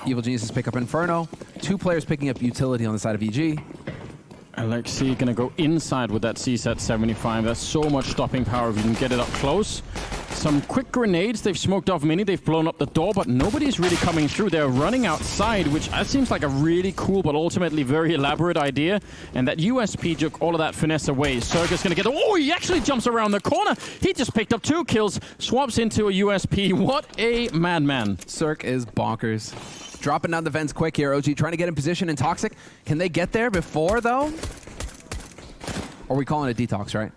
Evil Geniuses pick up Inferno. 2 players picking up Utility on the side of EG. Alexi gonna go inside with that CSAT 75. That's so much stopping power if you can get it up close. Some quick grenades. They've smoked off Mini. They've blown up the door, but nobody's really coming through. They're running outside, which seems like a really cool but ultimately very elaborate idea. And that USP took all of that finesse away. Circus gonna get... Oh, he actually jumps around the corner. He just picked up 2 kills, swaps into a USP. What a madman. Cirque is bonkers. Dropping down the vents quick here. OG trying to get in position in Toxic. Can they get there before, though? Or are we calling it Detox, right?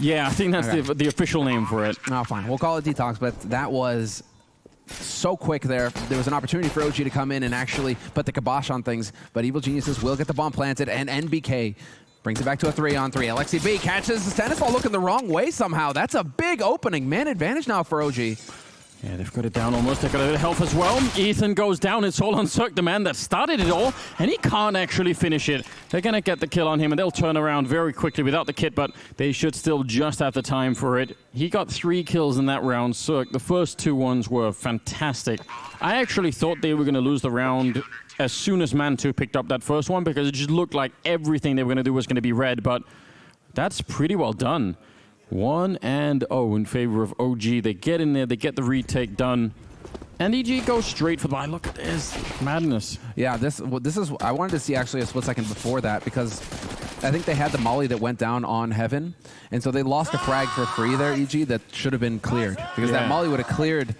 Yeah, I think that's okay. the official name for it. Oh, fine. We'll call it Detox, but that was so quick there. There was an opportunity for OG to come in and actually put the kibosh on things, but Evil Geniuses will get the bomb planted, and NBK brings it back to a 3-on-3. Alexi B catches the tennis ball looking the wrong way somehow. That's a big opening. Man advantage now for OG. Yeah, they've got it down almost. They've got a bit of health as well. Ethan goes down. It's all on Cirque, the man that started it all, and he can't actually finish it. They're going to get the kill on him, and they'll turn around very quickly without the kit, but they should still just have the time for it. He got 3 kills in that round, Cirque. The first 2 ones were fantastic. I actually thought they were going to lose the round as soon as Man2 picked up that first one, because it just looked like everything they were going to do was going to be red, but that's pretty well done. 1-0 in favor of OG. They get in there, they get the retake done, and EG goes straight for the buy. Look at this madness. Yeah, this is. I wanted to see actually a split second before that, because I think they had the molly that went down on Heaven, and so they lost a frag for free there, EG, that should have been cleared, because that molly would have cleared.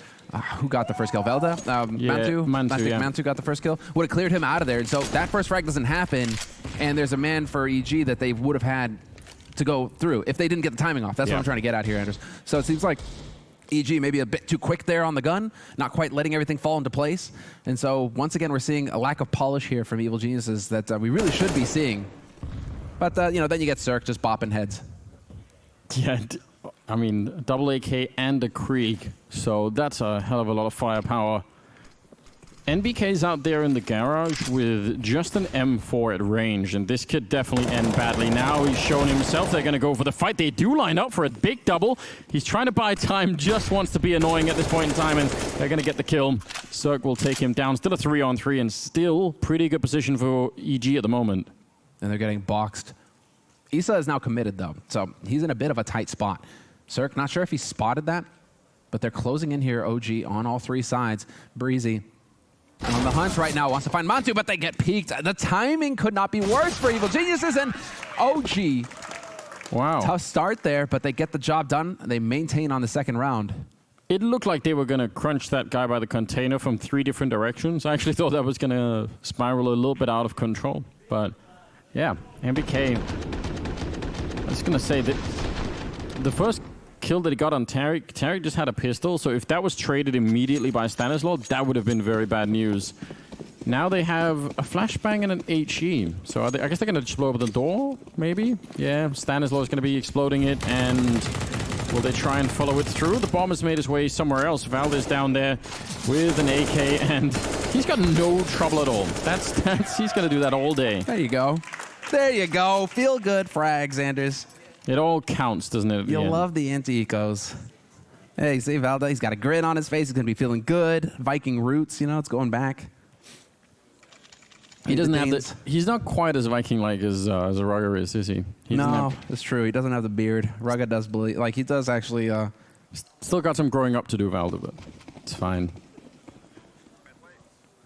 Who got the first kill? Velda? Mantu? Mantu got the first kill. Would have cleared him out of there, and so that first frag doesn't happen, and there's a man for EG that they would have had to go through if they didn't get the timing off. That's what I'm trying to get at here, Anders. So it seems like EG maybe a bit too quick there on the gun, not quite letting everything fall into place. And so once again, we're seeing a lack of polish here from Evil Geniuses that we really should be seeing. But, you know, then you get Cirque just bopping heads. Yeah, I mean, double AK and a Krieg, so that's a hell of a lot of firepower. NBK's out there in the garage with just an M4 at range, and this could definitely end badly. Now he's shown himself. They're going to go for the fight. They do line up for a big double. He's trying to buy time, just wants to be annoying at this point in time, and they're going to get the kill. Cirque will take him down. Still a 3-on-3, and still pretty good position for EG at the moment. And they're getting boxed. Issa is now committed, though, so he's in a bit of a tight spot. Cirque, not sure if he spotted that, but they're closing in here, OG, on all 3 sides. Breezy on the hunt right now, wants to find Mantu, but they get peeked. The timing could not be worse for Evil Geniuses, and OG. Wow. Tough start there, but they get the job done. They maintain on the second round. It looked like they were going to crunch that guy by the container from 3 different directions. I actually thought that was going to spiral a little bit out of control. But, yeah, MBK, I was going to say that the first kill that he got on Tariq just had a pistol, so if that was traded immediately by Stanislaw, that would have been very bad news. Now they have a flashbang and an HE, so I guess they're going to just blow up the door, maybe? Yeah, Stanislaw is going to be exploding it, and will they try and follow it through? The bomb has made his way somewhere else. Valdez down there with an AK, and he's got no trouble at all. He's going to do that all day. There you go. There you go. Feel good frags, Anders. It all counts, doesn't it? You'll love the anti-ecos. Hey, see Valda, he's got a grin on his face. He's going to be feeling good. Viking roots, you know, it's going back. He doesn't have the... He's not quite as Viking-like as Rugger is he? No, it's true. He doesn't have the beard. Rugger does believe... Like, he does actually... Still got some growing up to do, Valda, but it's fine.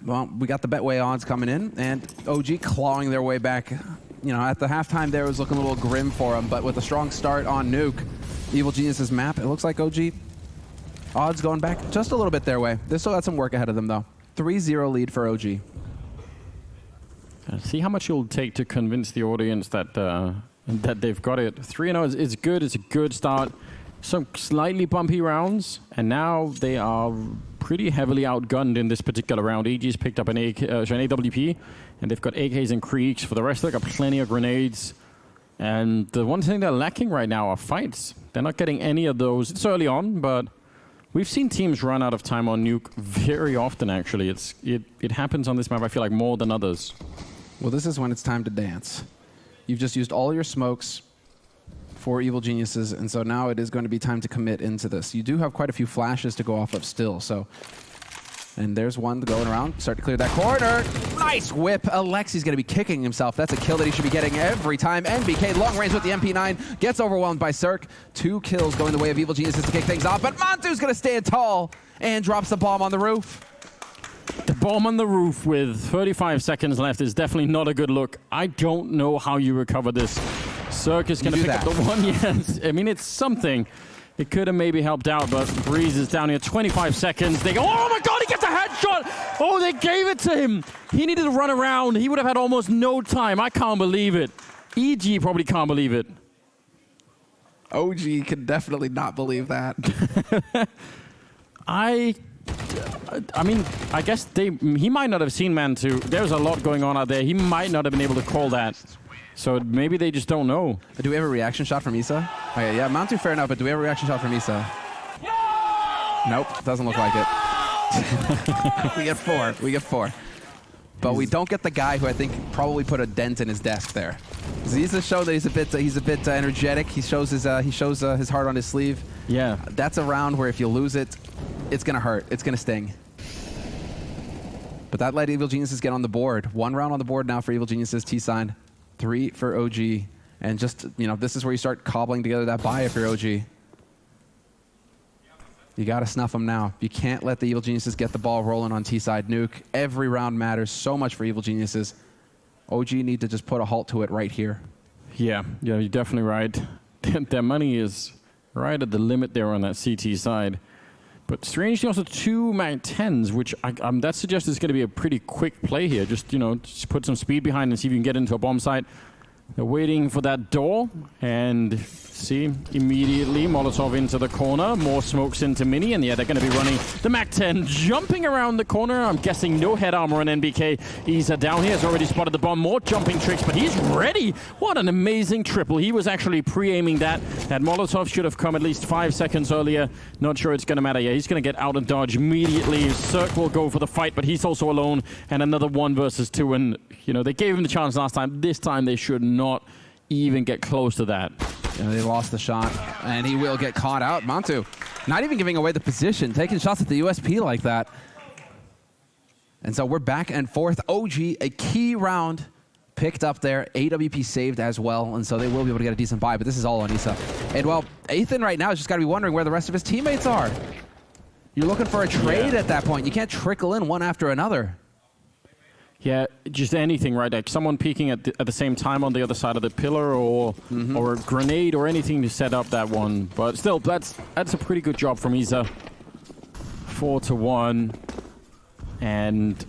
Well, we got the Betway odds coming in, and OG clawing their way back. You know, at the halftime there, it was looking a little grim for him, but with a strong start on Nuke, Evil Geniuses map, it looks like OG odds going back just a little bit their way. They still got some work ahead of them, though. 3-0 lead for OG. See how much it'll take to convince the audience that that they've got it. 3-0 is good. It's a good start. Some slightly bumpy rounds, and now they are pretty heavily outgunned in this particular round. EG's picked up an AWP, and they've got AKs and Kriegs. For the rest, they've got plenty of grenades. And the one thing they're lacking right now are fights. They're not getting any of those. It's early on, but we've seen teams run out of time on Nuke very often, actually. It happens on this map, I feel like, more than others. Well, this is when it's time to dance. You've just used all your smokes for Evil Geniuses, and so now it is going to be time to commit into this. You do have quite a few flashes to go off of still, so And there's one going around. Start to clear that corner. Nice whip. Alexi's going to be kicking himself. That's a kill that he should be getting every time. NBK long range with the MP9. Gets overwhelmed by Cirque. 2 kills going the way of Evil Geniuses to kick things off. But Mantu's going to stand tall and drops the bomb on the roof. The bomb on the roof with 35 seconds left is definitely not a good look. I don't know how you recover this. Cirque is going to pick up the one. Yes, I mean, it's something. It could have maybe helped out, but Breeze is down here. 25 seconds. They go, oh my God, he gets a headshot. Oh, they gave it to him. He needed to run around. He would have had almost no time. I can't believe it. EG probably can't believe it. OG can definitely not believe that. I mean, I guess he might not have seen Man 2. There's a lot going on out there. He might not have been able to call that. So maybe they just don't know. Do we have a reaction shot from Issa? Okay, yeah, Mount 2 fair enough, but do we have a reaction shot from Issa? Nope, doesn't look like it. We get 4. We get 4. But we don't get the guy who I think probably put a dent in his desk there. Issa showed that he's a bit energetic. He shows his heart on his sleeve. Yeah. That's a round where if you lose it, it's gonna hurt. It's gonna sting. But that let Evil Geniuses get on the board. 1 round on the board now for Evil Geniuses. T-sign. 3 for OG. And just, you know, this is where you start cobbling together that buy if you're OG. You got to snuff them now. You can't let the Evil Geniuses get the ball rolling on T-side Nuke. Every round matters so much for Evil Geniuses. OG need to just put a halt to it right here. Yeah, you're definitely right. Their money is right at the limit there on that CT side. But strangely also 2 Mag 10s, which that suggests it's going to be a pretty quick play here. Just, you know, just put some speed behind and see if you can get into a bomb site. They're waiting for that door, and see, immediately Molotov into the corner, more smokes into Mini, and yeah, they're going to be running the Mac-10, jumping around the corner. I'm guessing no head armor on NBK. He's down here, has already spotted the bomb, more jumping tricks, but he's ready. What an amazing triple. He was actually pre-aiming that. That Molotov should have come at least 5 seconds earlier. Not sure it's going to matter. Yeah, he's going to get out of dodge immediately. Cirque will go for the fight, but he's also alone, and another 1 versus 2, and you know, they gave him the chance last time. This time they should not even get close to that. Yeah, they lost the shot, and he will get caught out. Mantu, not even giving away the position, taking shots at the USP like that. And so we're back and forth. OG, a key round picked up there. AWP saved as well, and so they will be able to get a decent buy, but this is all on Issa. And well, Ethan right now has just got to be wondering where the rest of his teammates are. You're looking for a trade at that point. You can't trickle in one after another. Yeah, just anything, right? Like someone peeking at the same time on the other side of the pillar, or a grenade or anything to set up that one. But still, that's a pretty good job from Issa. 4-1. And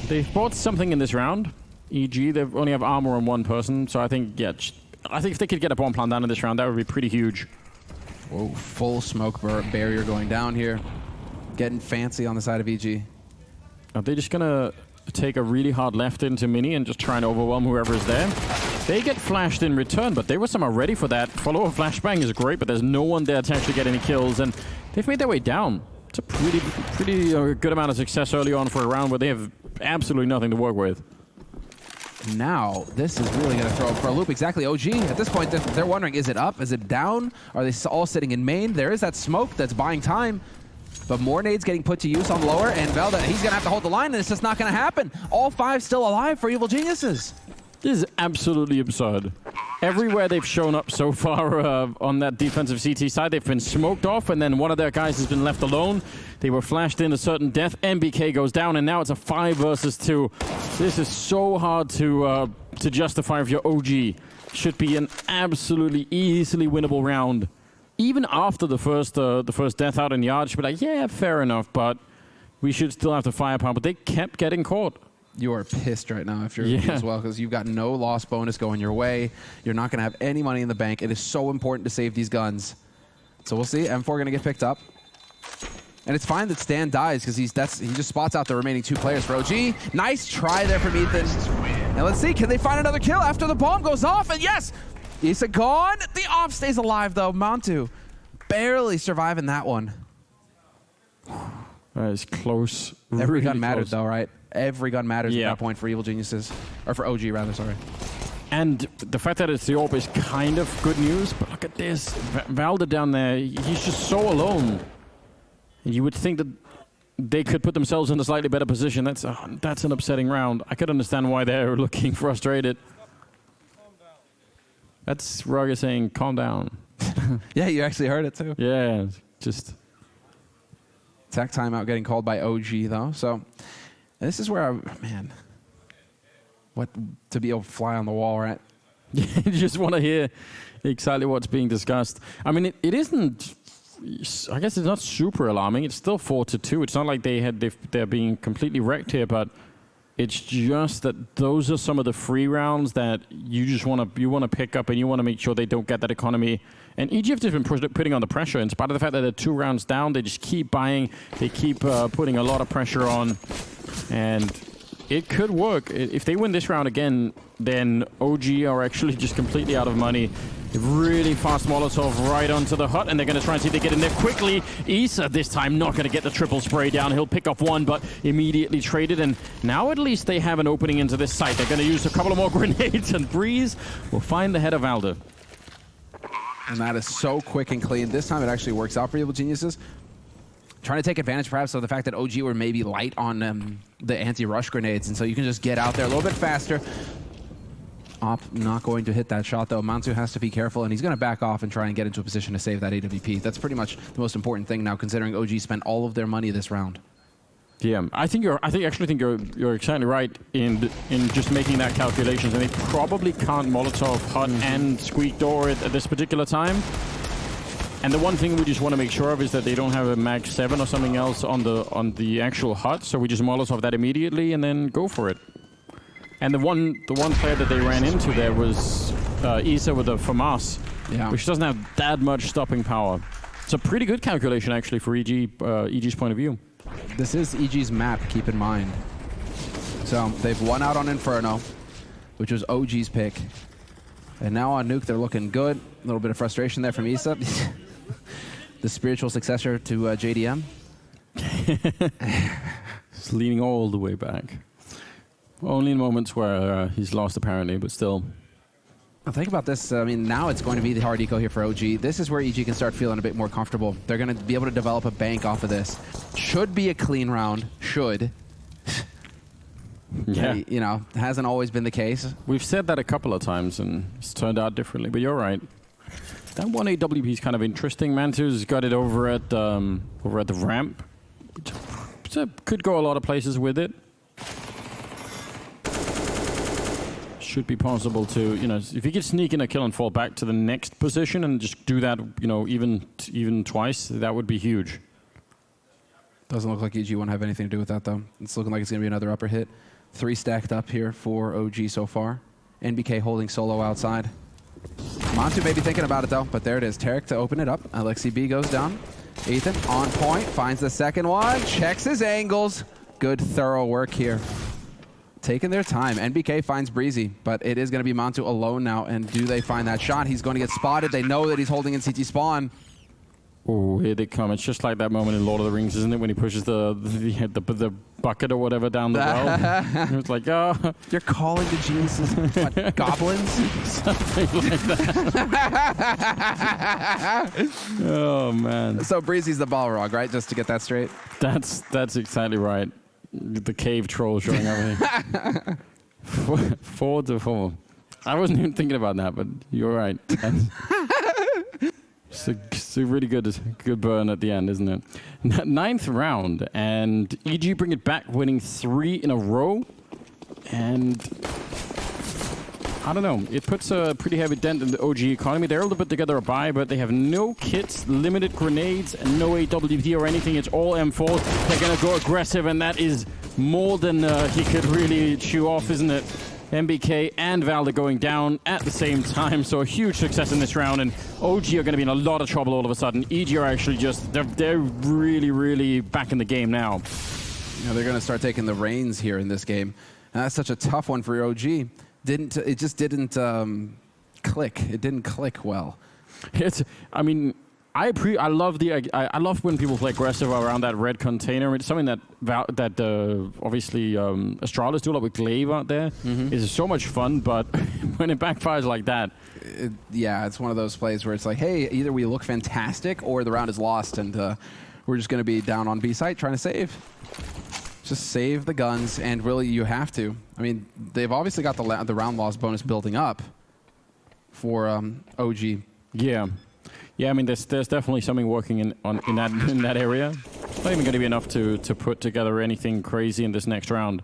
they've bought something in this round. E.g., they only have armor on 1 person. So I think, yeah, I think if they could get a bomb plant down in this round, that would be pretty huge. Whoa, full smoke barrier going down here. Getting fancy on the side of EG. Are they just going to take a really hard left into Mini and just try and overwhelm whoever is there? They get flashed in return, but they were somehow ready for that. Follow a flashbang is great, but there's no one there to actually get any kills, and they've made their way down. It's a pretty good amount of success early on for a round where they have absolutely nothing to work with. Now, this is really going to throw up for a loop. Exactly, OG. At this point, they're wondering, is it up? Is it down? Are they all sitting in main? There is that smoke that's buying time. But more nades getting put to use on lower, and Velda, he's going to have to hold the line, and it's just not going to happen. All 5 still alive for Evil Geniuses. This is absolutely absurd. Everywhere they've shown up so far on that defensive CT side, they've been smoked off, and then one of their guys has been left alone. They were flashed into certain death. NBK goes down, and now it's a 5 versus 2. This is so hard to justify if you're OG. Should be an absolutely easily winnable round. Even after the first death out in yard, should be like, yeah, fair enough, but we should still have the firepower. But they kept getting caught. You are pissed right now if you're as well, because you've got no loss bonus going your way. You're not going to have any money in the bank. It is so important to save these guns. So we'll see. M4 going to get picked up. And it's fine that Stan dies, because he just spots out the remaining 2 players for OG. Nice try there from Ethan. Now let's see, can they find another kill after the bomb goes off? And yes! Issa gone. The op stays alive, though. Mantu barely surviving that one. That is close. Every really gun matters, close. though, right? Every gun matters at that point for Evil Geniuses. Or for OG, rather, sorry. And the fact that it's the AWP is kind of good news, but look at this. Valda down there, he's just so alone. You would think that they could put themselves in a slightly better position. That's an upsetting round. I could understand why they're looking frustrated. That's Roger saying, calm down. Yeah, you actually heard it too. Yeah, just... Tech timeout getting called by OG, though. So this is where, what to be able to fly on the wall, right? You just want to hear exactly what's being discussed. I mean, it isn't... I guess it's not super alarming. It's still 4-2. It's not like they're being completely wrecked here, but it's just that those are some of the free rounds that you just want to pick up, and you want to make sure they don't get that economy. And Egypt has been putting on the pressure. In spite of the fact that they're 2 rounds down, they just keep buying. They keep putting a lot of pressure on, and it could work. If they win this round again, then OG are actually just completely out of money. Really fast Molotov right onto the hut, and they're going to try and see if they get in there quickly. Issa this time not going to get the triple spray down. He'll pick off one, but immediately traded, and now at least they have an opening into this site. They're going to use a couple of more grenades, and Breeze will find the head of Valder. And that is so quick and clean. This time it actually works out for Evil Geniuses. Trying to take advantage perhaps of the fact that OG were maybe light on the anti-rush grenades, and so you can just get out there a little bit faster. Op not going to hit that shot, though. Mantu has to be careful, and he's going to back off and try and get into a position to save that AWP. That's pretty much the most important thing now, considering OG spent all of their money this round. Yeah, I actually think you're exactly right in just making that calculations, and they probably can't Molotov hut and squeak door it at this particular time. And the one thing we just want to make sure of is that they don't have a Mag 7 or something else on the actual hut, so we just Molotov that immediately and then go for it. And the one player that they ran into there was Issa with a FAMAS, which doesn't have that much stopping power. It's a pretty good calculation, actually, for EG's point of view. This is EG's map, keep in mind. So they've won out on Inferno, which was OG's pick. And now on Nuke, they're looking good. A little bit of frustration there from Issa. The spiritual successor to JDM. He's leaning all the way back. Only in moments where he's lost, apparently, but still. Well, think about this. I mean, now it's going to be the hard eco here for OG. This is where EG can start feeling a bit more comfortable. They're going to be able to develop a bank off of this. Should be a clean round. Should. Yeah. You know, hasn't always been the case. We've said that a couple of times, and it's turned out differently, but you're right. That one AWP is kind of interesting. Mantu's got it over at the ramp. Could go a lot of places with it. Should be possible to, you know, if you could sneak in a kill and fall back to the next position and just do that, you know, even twice, that would be huge. Doesn't look like EG won't have anything to do with that, though. It's looking like it's going to be another upper hit. 3 stacked up here for OG so far. NBK holding solo outside. Mantu may be thinking about it, though, but there it is. Tarek to open it up. Alexi B goes down. Ethan on point, finds the second one, checks his angles. Good, thorough work here. Taking their time. NBK finds Breezy, but it is going to be Mantu alone now. And do they find that shot? He's going to get spotted. They know that he's holding in CT spawn. Oh, here they come. It's just like that moment in Lord of the Rings, isn't it? When he pushes the bucket or whatever down the well. It's like, oh. You're calling the geniuses what, goblins? Something like that. Oh, man. So Breezy's the Balrog, right? Just to get that straight? That's exactly right. The cave troll showing up here. 4-4. I wasn't even thinking about that, but you're right. It's a really good burn at the end, isn't it? 9th round, and EG bring it back, winning 3 in a row. And I don't know, it puts a pretty heavy dent in the OG economy. They're able to put together a buy, but they have no kits, limited grenades, and no AWP or anything. It's all M4s. They're going to go aggressive, and that is more than he could really chew off, isn't it? MBK and Valder going down at the same time, so a huge success in this round, and OG are going to be in a lot of trouble all of a sudden. EG are actually just, they're really, really back in the game now. Yeah, they're going to start taking the reins here in this game. And that's such a tough one for OG. It just didn't click. It didn't click well. I love when people play aggressive around that red container. It's something that obviously Astralis do a lot with Glaive out there. It's so much fun, but when it backfires like that, yeah, it's one of those plays where it's like, hey, either we look fantastic or the round is lost, and we're just going to be down on B site trying to save. Just save the guns, and really you have to. I mean, they've obviously got the round loss bonus building up for OG. Yeah. Yeah, I mean, there's definitely something working in that area. Not even going to be enough to put together anything crazy in this next round.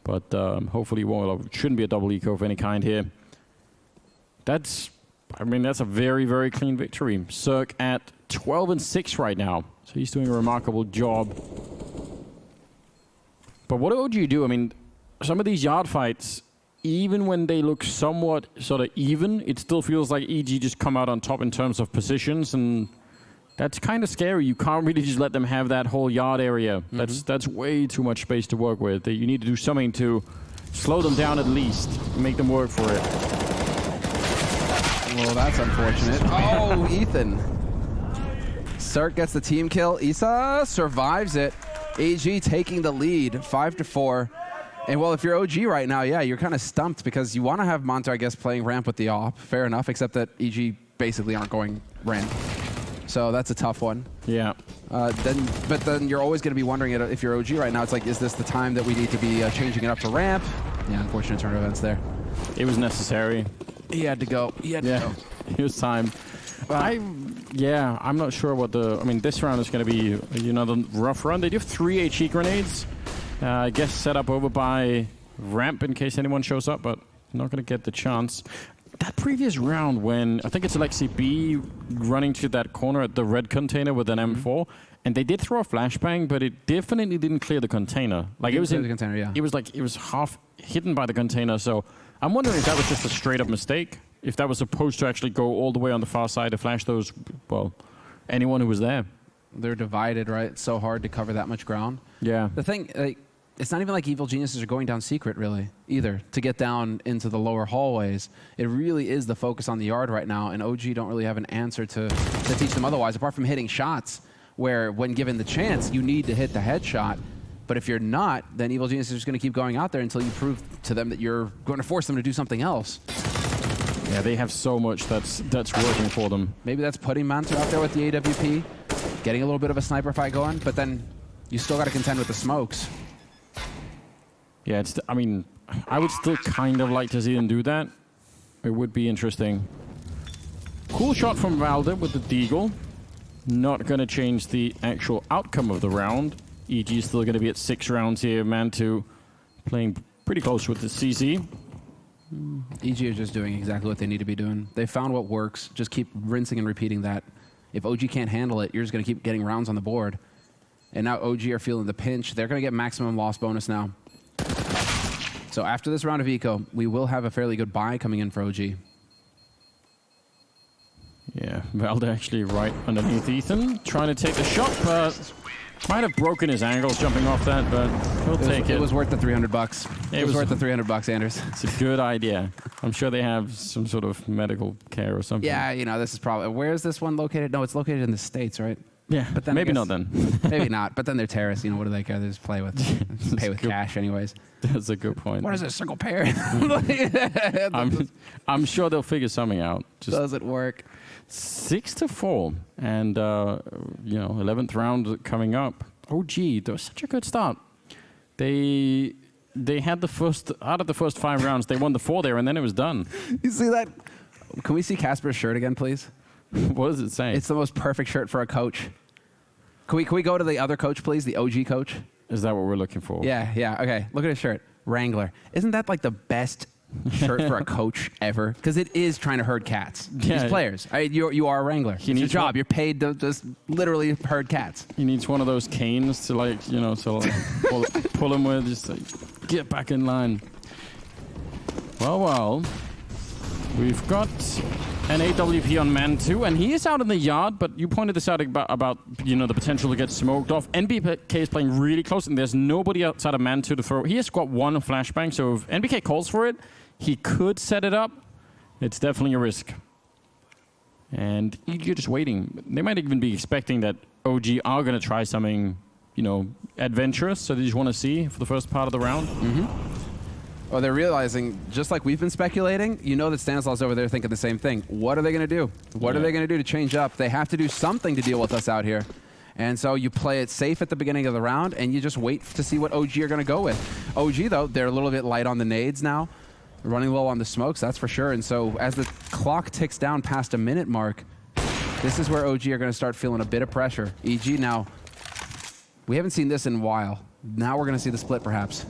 But hopefully it shouldn't be a double eco of any kind here. That's a very, very clean victory. Cirque at 12-6 right now. So he's doing a remarkable job. But what do OG do? I mean, some of these yard fights, even when they look somewhat sort of even, it still feels like EG just come out on top in terms of positions, and that's kind of scary. You can't really just let them have that whole yard area. That's way too much space to work with. You need to do something to slow them down at least, make them work for it. Well, that's unfortunate. Oh, Ethan. Cirque gets the team kill. Issa survives it. AG taking the lead, 5-4. And well, if you're OG right now, yeah, you're kind of stumped because you want to have Monter, I guess, playing ramp with the AWP. Fair enough, except that EG basically aren't going ramp. So that's a tough one. Yeah. But then you're always going to be wondering if you're OG right now. It's like, is this the time that we need to be changing it up to ramp? Yeah, unfortunate turn of events there. It was necessary. He had to go. He had to go. It was time. I'm not sure what this round is going to be another rough run. They do have 3 HE grenades. I guess set up over by ramp in case anyone shows up, but not going to get the chance. That previous round when, I think it's Alexi B running to that corner at the red container with an M4, and they did throw a flashbang, but it definitely didn't clear the container. Like it was in the container, yeah. It was half hidden by the container, so I'm wondering if that was just a straight up mistake. If that was supposed to actually go all the way on the far side to flash those, well, anyone who was there. They're divided, right? It's so hard to cover that much ground. Yeah. The thing, it's not even like Evil Geniuses are going down secret, really, either, to get down into the lower hallways. It really is the focus on the yard right now, and OG don't really have an answer to teach them otherwise, apart from hitting shots, where when given the chance, you need to hit the headshot. But if you're not, then Evil Geniuses are just going to keep going out there until you prove to them that you're going to force them to do something else. Yeah, they have so much that's working for them. Maybe that's putting Manter out there with the AWP, getting a little bit of a sniper fight going, but then you still got to contend with the smokes. Yeah, I would still kind of like to see them do that. It would be interesting. Cool shot from Valde with the Deagle. Not going to change the actual outcome of the round. EG is still going to be at 6 rounds here. Man2 playing pretty close with the CC. EG is just doing exactly what they need to be doing. They found what works. Just keep rinsing and repeating that. If OG can't handle it, you're just going to keep getting rounds on the board. And now OG are feeling the pinch. They're going to get maximum loss bonus now. So after this round of eco, we will have a fairly good buy coming in for OG. Yeah, Valde actually right underneath Ethan, trying to take the shot, but might have broken his ankles jumping off that, but he'll take it. It was worth the $300. It was worth the $300, Anders. It's a good idea. I'm sure they have some sort of medical care or something. Yeah, this is probably... Where is this one located? No, it's located in the States, right? Yeah, but then maybe not then. Maybe not, but then they're terrorists. What do they care? They just play with, pay with cash anyways. That's a good point. What is a single pair? I'm sure they'll figure something out. Does it work? 6-4, and 11th round coming up. OG, that was such a good start. They had the first out of the first 5 rounds. They won the 4 there, and then it was done. You see that? Can we see Casper's shirt again, please? What does it say? It's the most perfect shirt for a coach. Can we go to the other coach, please? The OG coach? Is that what we're looking for? Yeah. Okay, look at his shirt. Wrangler. Isn't that like the best shirt for a coach ever? Because it is trying to herd cats. Yeah. These players. You are a wrangler. It's your job. You're paid to just literally herd cats. He needs one of those canes to pull him with. Just like, get back in line. Well. We've got an AWP on Man2, and he is out in the yard, but you pointed this out about the potential to get smoked off. NBK is playing really close, and there's nobody outside of Man2 to throw. He has got 1 flashbang, so if NBK calls for it, he could set it up. It's definitely a risk. And you're just waiting. They might even be expecting that OG are going to try something, adventurous, so they just want to see for the first part of the round. Mm-hmm. Well, they're realizing, just like we've been speculating, that Stanislav's over there thinking the same thing. What are they going to do? What are they going to do to change up? They have to do something to deal with us out here. And so you play it safe at the beginning of the round, and you just wait to see what OG are going to go with. OG, though, they're a little bit light on the nades now. Running low on the smokes, that's for sure. And so as the clock ticks down past a minute mark, this is where OG are going to start feeling a bit of pressure. EG now, we haven't seen this in a while. Now we're going to see the split, perhaps.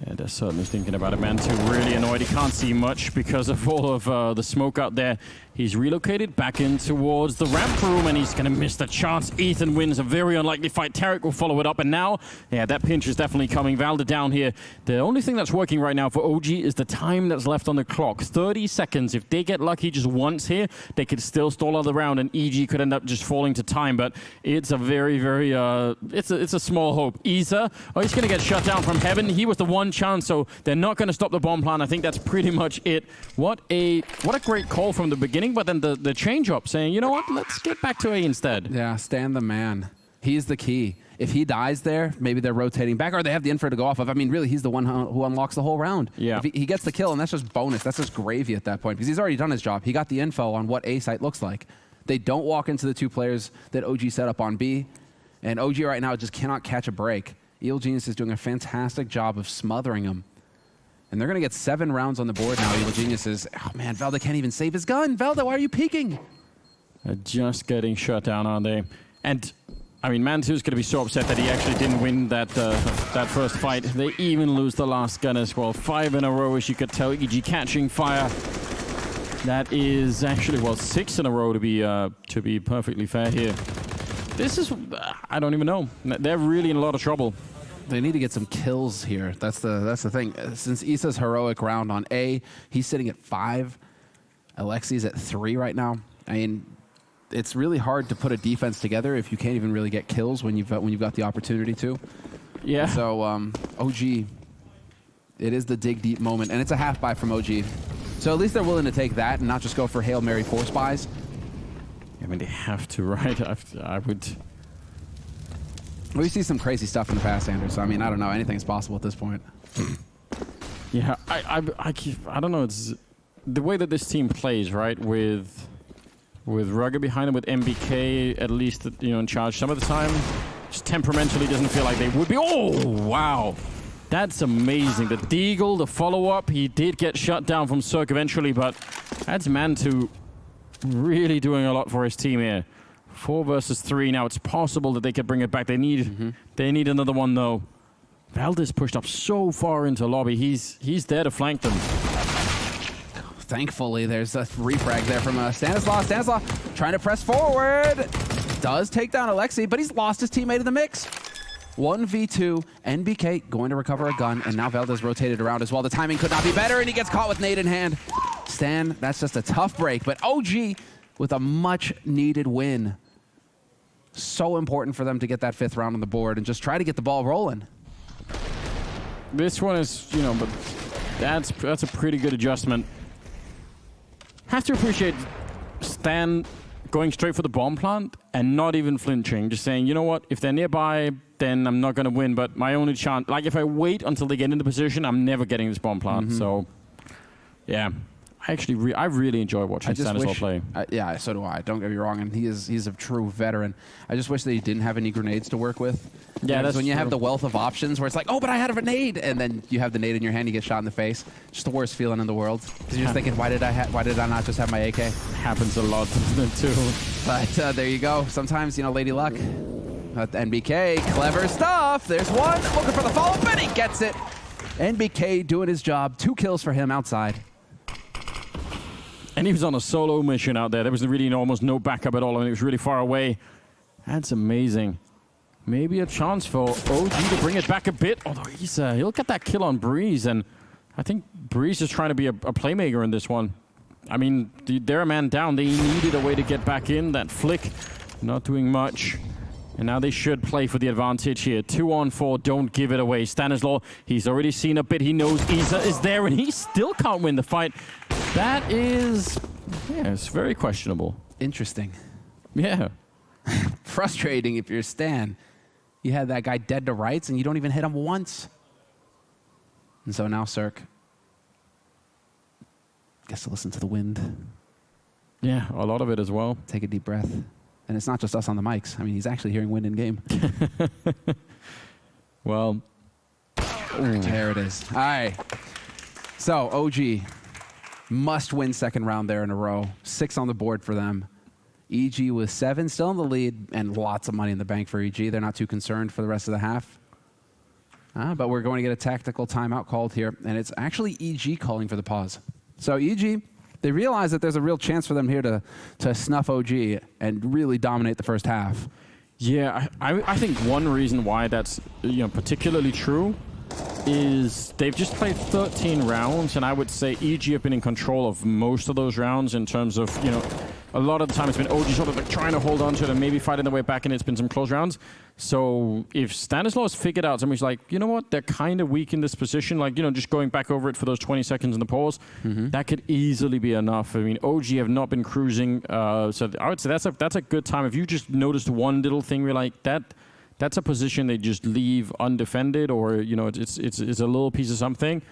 Yeah, they're certainly thinking about it. Mantu really annoyed. He can't see much because of all of the smoke out there. He's relocated back in towards the ramp room, and he's going to miss the chance. Ethan wins a very unlikely fight. Tarek will follow it up, and now, yeah, that pinch is definitely coming. Valda down here. The only thing that's working right now for OG is the time that's left on the clock. 30 seconds. If they get lucky just once here, they could still stall out the round, and EG could end up just falling to time. But it's a very, very, it's a small hope. Isa, oh, he's going to get shut down from heaven. He was the one chance, so they're not going to stop the bomb plan. I think that's pretty much it. What a great call from the beginning. But then the change-up saying, you know what, let's get back to A instead. Yeah, Stan the man. He's the key. If he dies there, maybe they're rotating back, or they have the info to go off of. I mean, really, he's the one who unlocks the whole round. Yeah. If he gets the kill, and that's just bonus. That's just gravy at that point, because he's already done his job. He got the info on what A site looks like. They don't walk into the two players that OG set up on B, and OG right now just cannot catch a break. Evil Genius is doing a fantastic job of smothering him. And they're going to get 7 rounds on the board now. Evil Genius is, oh man, Valda can't even save his gun. Valda, why are you peeking? They're just getting shut down, aren't they? And, I mean, Mantu's going to be so upset that he actually didn't win that first fight. They even lose the last gun as well. 5 in a row, as you could tell. EG catching fire. That is actually, well, 6 in a row to be perfectly fair here. This is, I don't even know. They're really in a lot of trouble. They need to get some kills here. That's the thing. Since Isa's heroic round on A, he's sitting at 5. Alexi's at 3 right now. I mean, it's really hard to put a defense together if you can't even really get kills when you've got the opportunity to. Yeah. So OG, it is the dig deep moment, and it's a half buy from OG. So at least they're willing to take that and not just go for Hail Mary force buys. I mean, they have to, right? I would. We see some crazy stuff in the past, Anders. So, I mean, I don't know. Anything's possible at this point. Yeah, I don't know. It's the way that this team plays, right? With Rugger behind them, with MBK at least, you know, in charge some of the time. Just temperamentally doesn't feel like they would be. Oh, wow. That's amazing. The Deagle, the follow-up. He did get shut down from Cirque eventually, but that's Mantu really doing a lot for his team here. 4 versus 3. Now it's possible that they could bring it back. They need another one though. Valda's pushed up so far into lobby. He's there to flank them. Thankfully, there's a refrag there from Stanislaw. Stanislaw trying to press forward. Does take down Alexi, but he's lost his teammate in the mix. 1v2. NBK going to recover a gun, and now Valda's rotated around as well. The timing could not be better, and he gets caught with nade in hand. Stan, that's just a tough break, but OG with a much-needed win. So important for them to get that 5th round on the board and just try to get the ball rolling. This one is, you know, but that's a pretty good adjustment. Have to appreciate Stan going straight for the bomb plant and not even flinching. Just saying, you know what, if they're nearby, then I'm not going to win, but my only chance, like if I wait until they get into position, I'm never getting this bomb plant. So, yeah. I really enjoy watching Stanislaw play. Yeah, so do I. Don't get me wrong, and he's a true veteran. I just wish that he didn't have any grenades to work with. Yeah, that's when you true. have the wealth of options where it's like, oh, but I had a grenade, and then you have the nade in your hand, you get shot in the face. Just the worst feeling in the world. Because you're just thinking, why did I not just have my AK? Happens a lot, doesn't it, too? But there you go. Sometimes, you know, Lady Luck. NBK, clever stuff. There's one looking for the follow-up, and he gets it. NBK doing his job. 2 kills for him outside. And he was on a solo mission out there. There was really almost no backup at all, and it was really far away. That's amazing. Maybe a chance for OG to bring it back a bit. Although he'll get that kill on Breeze, and I think Breeze is trying to be a playmaker in this one. I mean, they're a man down. They needed a way to get back in. That flick, not doing much. And now they should play for the advantage here. 2 on 4, don't give it away. Stanislaw, he's already seen a bit. He knows Isa is there, and he still can't win the fight. That is, yeah, it's very questionable. Interesting. Yeah. Frustrating if you're Stan. You had that guy dead to rights, and you don't even hit him once. And so now Cirque gets to listen to the wind. Yeah, a lot of it as well. Take a deep breath. And it's not just us on the mics. I mean, he's actually hearing wind in game. Well, there it is. All right. So, OG must win second round there in a row. 6 on the board for them. EG with 7, still in the lead, and lots of money in the bank for EG. They're not too concerned for the rest of the half. But we're going to get a tactical timeout called here, and it's actually EG calling for the pause. So EG, they realize that there's a real chance for them here to snuff OG and really dominate the first half. Yeah, I think one reason why that's particularly true is they've just played 13 rounds, and I would say EG have been in control of most of those rounds in terms of, a lot of the time it's been OG sort of like trying to hold on to it and maybe fighting their way back, and it's been some close rounds. So if Stanislaw has figured out somebody's like, you know what, they're kind of weak in this position, like, just going back over it for those 20 seconds in the pause, that could easily be enough. I mean, OG have not been cruising, so I would say that's a good time. If you just noticed one little thing, we're like, that's a position they just leave undefended, or it's a little piece of something.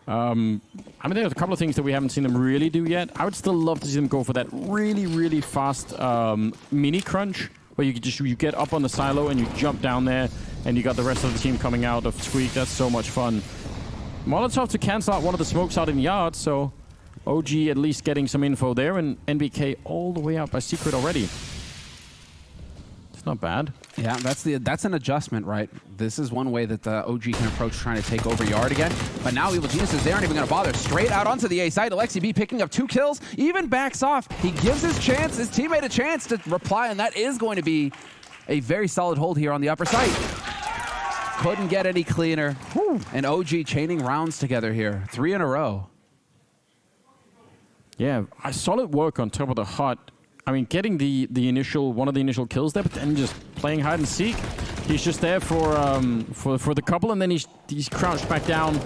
I mean, there's a couple of things that we haven't seen them really do yet. I would still love to see them go for that really, really fast mini crunch, where you get up on the silo and you jump down there, and you got the rest of the team coming out of Squeak. That's so much fun. Molotov to cancel out one of the smokes out in yard, so OG at least getting some info there, and NBK all the way out by Secret already. It's not bad. Yeah, that's an adjustment, right? This is one way that the OG can approach trying to take over yard again. But now Evil Geniuses, they aren't even going to bother. Straight out onto the A side. Alexi B picking up 2 kills, even backs off. He gives his teammate a chance to reply, and that is going to be a very solid hold here on the upper side. Couldn't get any cleaner. Whew. And OG chaining rounds together here. 3 in a row. Yeah, solid work on top of the hut. I mean, getting one of the initial kills there, but then just playing hide and seek. He's just there for the couple, and then he's crouched back down.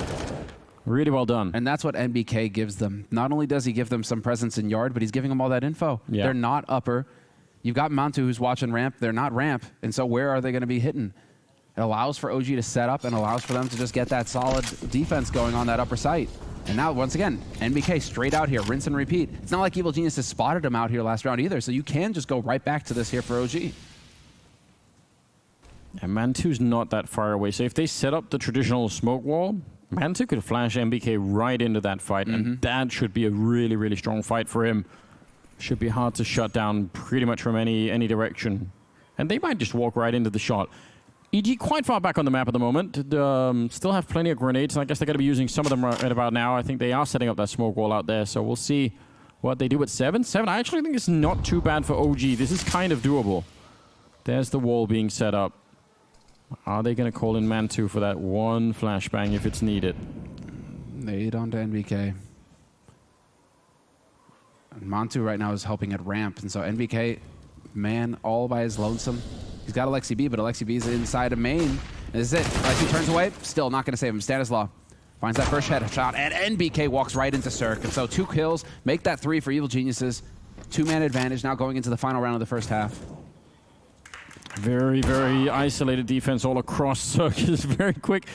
Really well done. And that's what NBK gives them. Not only does he give them some presence in yard, but he's giving them all that info. Yeah. They're not upper. You've got Mantu who's watching ramp. They're not ramp. And so where are they going to be hitting? It allows for OG to set up and allows for them to just get that solid defense going on that upper site. And now, once again, NBK straight out here, rinse and repeat. It's not like Evil Genius has spotted him out here last round either, so you can just go right back to this here for OG. And Mantu's not that far away, so if they set up the traditional smoke wall, Mantu could flash NBK right into that fight, and that should be a really, really strong fight for him. Should be hard to shut down pretty much from any direction. And they might just walk right into the shot. EG quite far back on the map at the moment. Still have plenty of grenades, and I guess they're going to be using some of them right about now. I think they are setting up that smoke wall out there, so we'll see what they do at 7. 7, I actually think it's not too bad for OG. This is kind of doable. There's the wall being set up. Are they going to call in Mantu for that one flashbang if it's needed? Nade onto NBK. And Mantu right now is helping at ramp, and so NBK, man, all by his lonesome. He's got Alexi B, but Alexi B is inside of main. And this is it. Alexi turns away. Still not going to save him. Stanislaw finds that first headshot, and NBK walks right into Cirque. And so 2 kills, make that 3 for Evil Geniuses. 2-man advantage now going into the final round of the first half. Very, very isolated defense all across. Cirque is very quick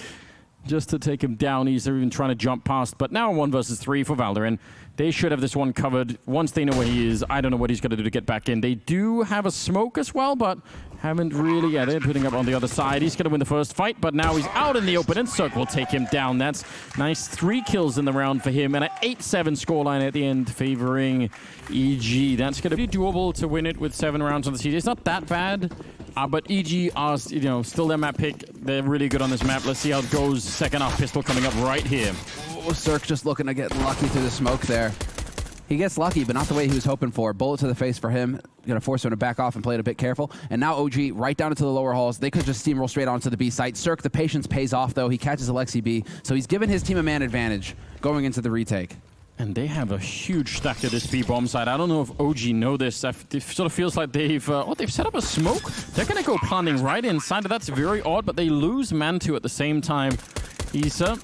just to take him down. He's even trying to jump past. But now 1 versus 3 for Valderin. They should have this one covered once they know where he is. I don't know what he's going to do to get back in. They do have a smoke as well, but haven't really... Yeah, they're putting up on the other side. He's going to win the first fight, but now he's out in the open, and Cirque will take him down. That's nice. 3 kills in the round for him, and an 8-7 scoreline at the end favoring EG. That's going to be doable to win it with 7 rounds on the CD. It's not that bad, but EG are still their map pick. They're really good on this map. Let's see how it goes. Second off pistol coming up right here. Oh, Cirque just looking to get lucky through the smoke there. He gets lucky, but not the way he was hoping for. Bullet to the face for him. Going to force him to back off and play it a bit careful. And now OG right down into the lower halls. They could just steamroll straight onto the B site. Cirque, the patience pays off, though. He catches Alexi B. So he's given his team a man advantage going into the retake. And they have a huge stack to this B bomb site. I don't know if OG know this. It sort of feels like they've set up a smoke. They're going to go planting right inside. That's very odd, but they lose Mantu at the same time. Isa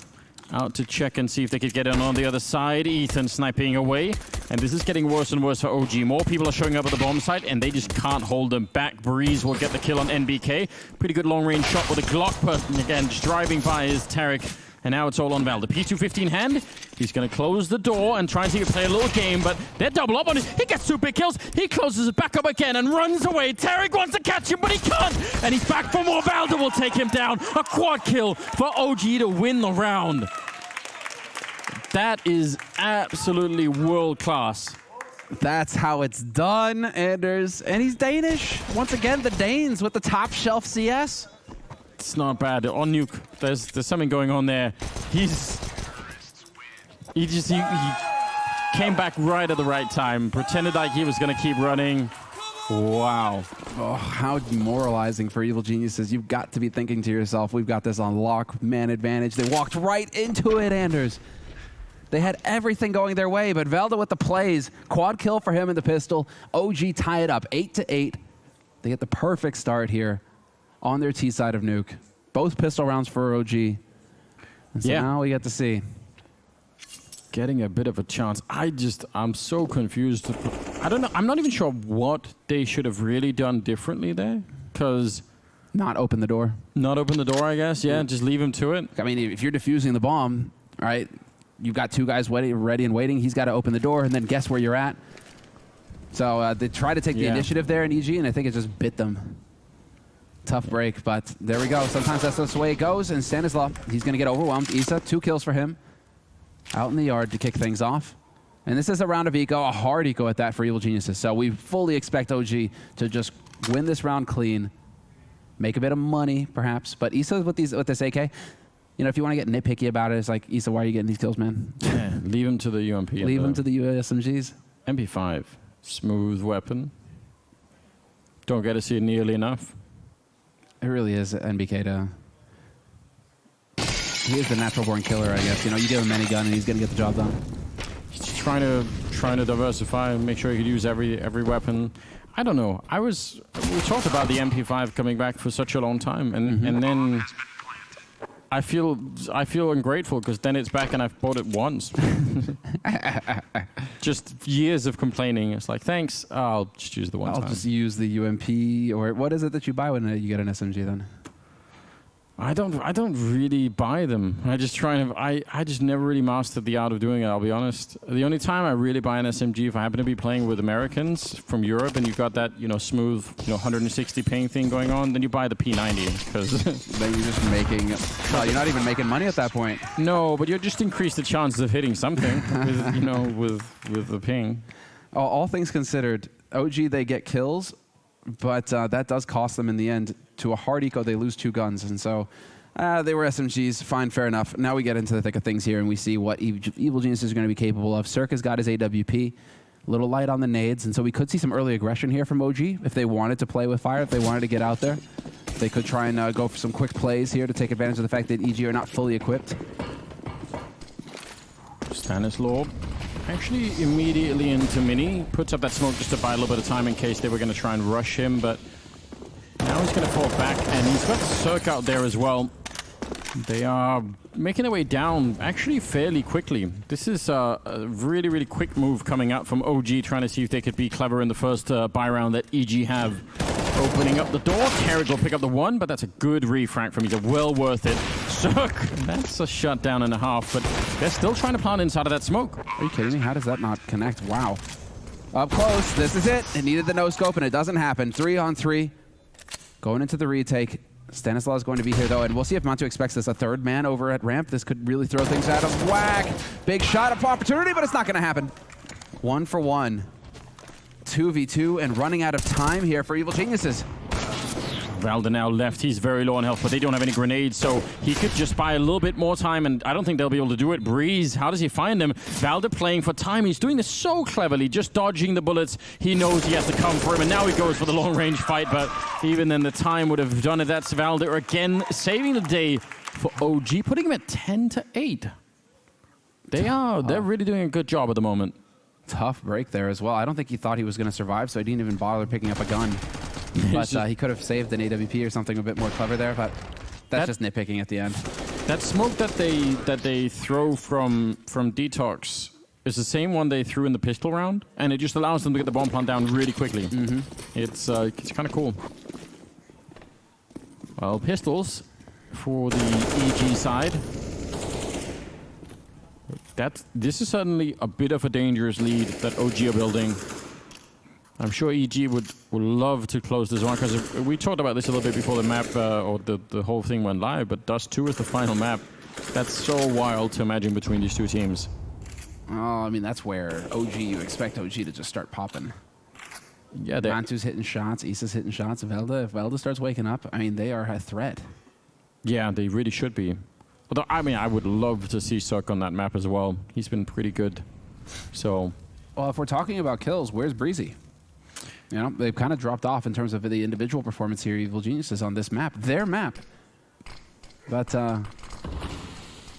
out to check and see if they could get in on the other side. Ethan sniping away. And this is getting worse and worse for OG. More people are showing up at the bomb site, and they just can't hold them back. Breeze will get the kill on NBK. Pretty good long-range shot with a Glock, but again, just driving by is Tarek. And now it's all on Val. The P215 hand. He's going to close the door and try and see if he play a little game, but they're double up on it. He gets 2 big kills. He closes it back up again and runs away. Tarek wants to catch him, but he can't. And he's back for more. Valda will take him down. A quad kill for OG to win the round. That is absolutely world class. That's how it's done, Anders. And he's Danish. Once again, the Danes with the top shelf CS. It's not bad. On Nuke, there's something going on there. He came back right at the right time, pretended like he was going to keep running. Wow. Oh, how demoralizing for Evil Geniuses. You've got to be thinking to yourself, we've got this on lock, man advantage. They walked right into it, Anders. They had everything going their way, but Velda with the plays. Quad kill for him in the pistol. OG tie it up 8-8. They get the perfect start here on their T side of Nuke. Both pistol rounds for OG. And so now we get to see. Getting a bit of a chance. I'm so confused. I don't know. I'm not even sure what they should have really done differently there. Because... Not open the door. Not open the door, I guess. Yeah, just leave him to it. I mean, if you're defusing the bomb, all right, you've got 2 guys ready and waiting. He's got to open the door and then guess where you're at. So they try to take the initiative there in EG, and I think it just bit them. Tough break, but there we go. Sometimes that's the way it goes. And Stanislaw, he's going to get overwhelmed. Isa, 2 kills for him. Out in the yard to kick things off. And this is a round of eco, a hard eco at that for Evil Geniuses. So we fully expect OG to just win this round clean, make a bit of money, perhaps. But Isa with this AK, you know, if you want to get nitpicky about it, it's like, Isa, why are you getting these kills, man? Yeah, leave him to the UMP. Leave him to the USMGs. MP5, smooth weapon. Don't get to see it nearly enough. It really is NBK to... He is the natural born killer, I guess. You know, you give him any gun and he's going to get the job done. He's trying to diversify and make sure he could use every weapon. I don't know. We talked about the MP5 coming back for such a long time, and then I feel ungrateful because then it's back and I've bought it once. Just years of complaining. It's like, thanks, I'll just use the one time. I'll just use the UMP, or what is it that you buy when you get an SMG then? I don't really buy them. I just never really mastered the art of doing it, I'll be honest. The only time I really buy an SMG if I happen to be playing with Americans from Europe and you've got that, you know, smooth, 160 ping thing going on, then you buy the P90 because then you're just making, well, you're not even making money at that point. No, but you just increase the chances of hitting something with the ping. All things considered, OG, they get kills, but that does cost them in the end. To a hard eco, they lose 2 guns, and so they were SMGs. Fine, fair enough. Now we get into the thick of things here, and we see what Evil Geniuses are going to be capable of. Circa's got his AWP, a little light on the nades, and so we could see some early aggression here from OG if they wanted to play with fire, if they wanted to get out there. They could try and go for some quick plays here to take advantage of the fact that EG are not fully equipped. Stanislaw actually immediately into Mini, puts up that smoke just to buy a little bit of time in case they were going to try and rush him, but now he's going to fall back, and he's got Cirque out there as well. They are making their way down actually fairly quickly. This is a really, really quick move coming out from OG, trying to see if they could be clever in the first buy round that EG have. Opening up the door, Carrick will pick up the 1, but that's a good refrag from Isa. Well worth it. Cirque, that's a shutdown and a half, but they're still trying to plant inside of that smoke. Are you kidding me? How does that not connect? Wow. Up close. This is it. It needed the no-scope, and it doesn't happen. 3-on-3. Going into the retake. Stanislaw is going to be here, though, and we'll see if Mantu expects this. A 3rd man over at ramp. This could really throw things out of whack. Big shot of opportunity, but it's not going to happen. 1 for 1. 2v2 and running out of time here for Evil Geniuses. Valda now left. He's very low on health, but they don't have any grenades, so he could just buy a little bit more time, and I don't think they'll be able to do it. Breeze, how does he find him? Valda playing for time. He's doing this so cleverly, just dodging the bullets. He knows he has to come for him, and now he goes for the long-range fight, but even then the time would have done it. That's Valda again saving the day for OG, putting him at 10-8. They're really doing a good job at the moment. Tough break there as well. I don't think he thought he was going to survive, so he didn't even bother picking up a gun. But he could have saved an AWP or something a bit more clever there, but that's just nitpicking at the end. That smoke that they throw from Detox is the same one they threw in the pistol round, and it just allows them to get the bomb plant down really quickly. It's kind of cool. Well, pistols for the EG side. this is certainly a bit of a dangerous lead that OG are building. I'm sure EG would love to close this one, because we talked about this a little bit before the map or the whole thing went live, but Dust 2 is the final map. That's so wild to imagine between these two teams. Oh, I mean, that's where OG, you expect OG to just start popping. Yeah, Mantu's hitting shots, Isa's hitting shots. If Velda starts waking up, I mean, they are a threat. Yeah, they really should be. Although, I mean, I would love to see Suck on that map as well. He's been pretty good. So, well, if we're talking about kills, where's Breezy? You know, they've kind of dropped off in terms of the individual performance here. Evil Geniuses on this map, their map. But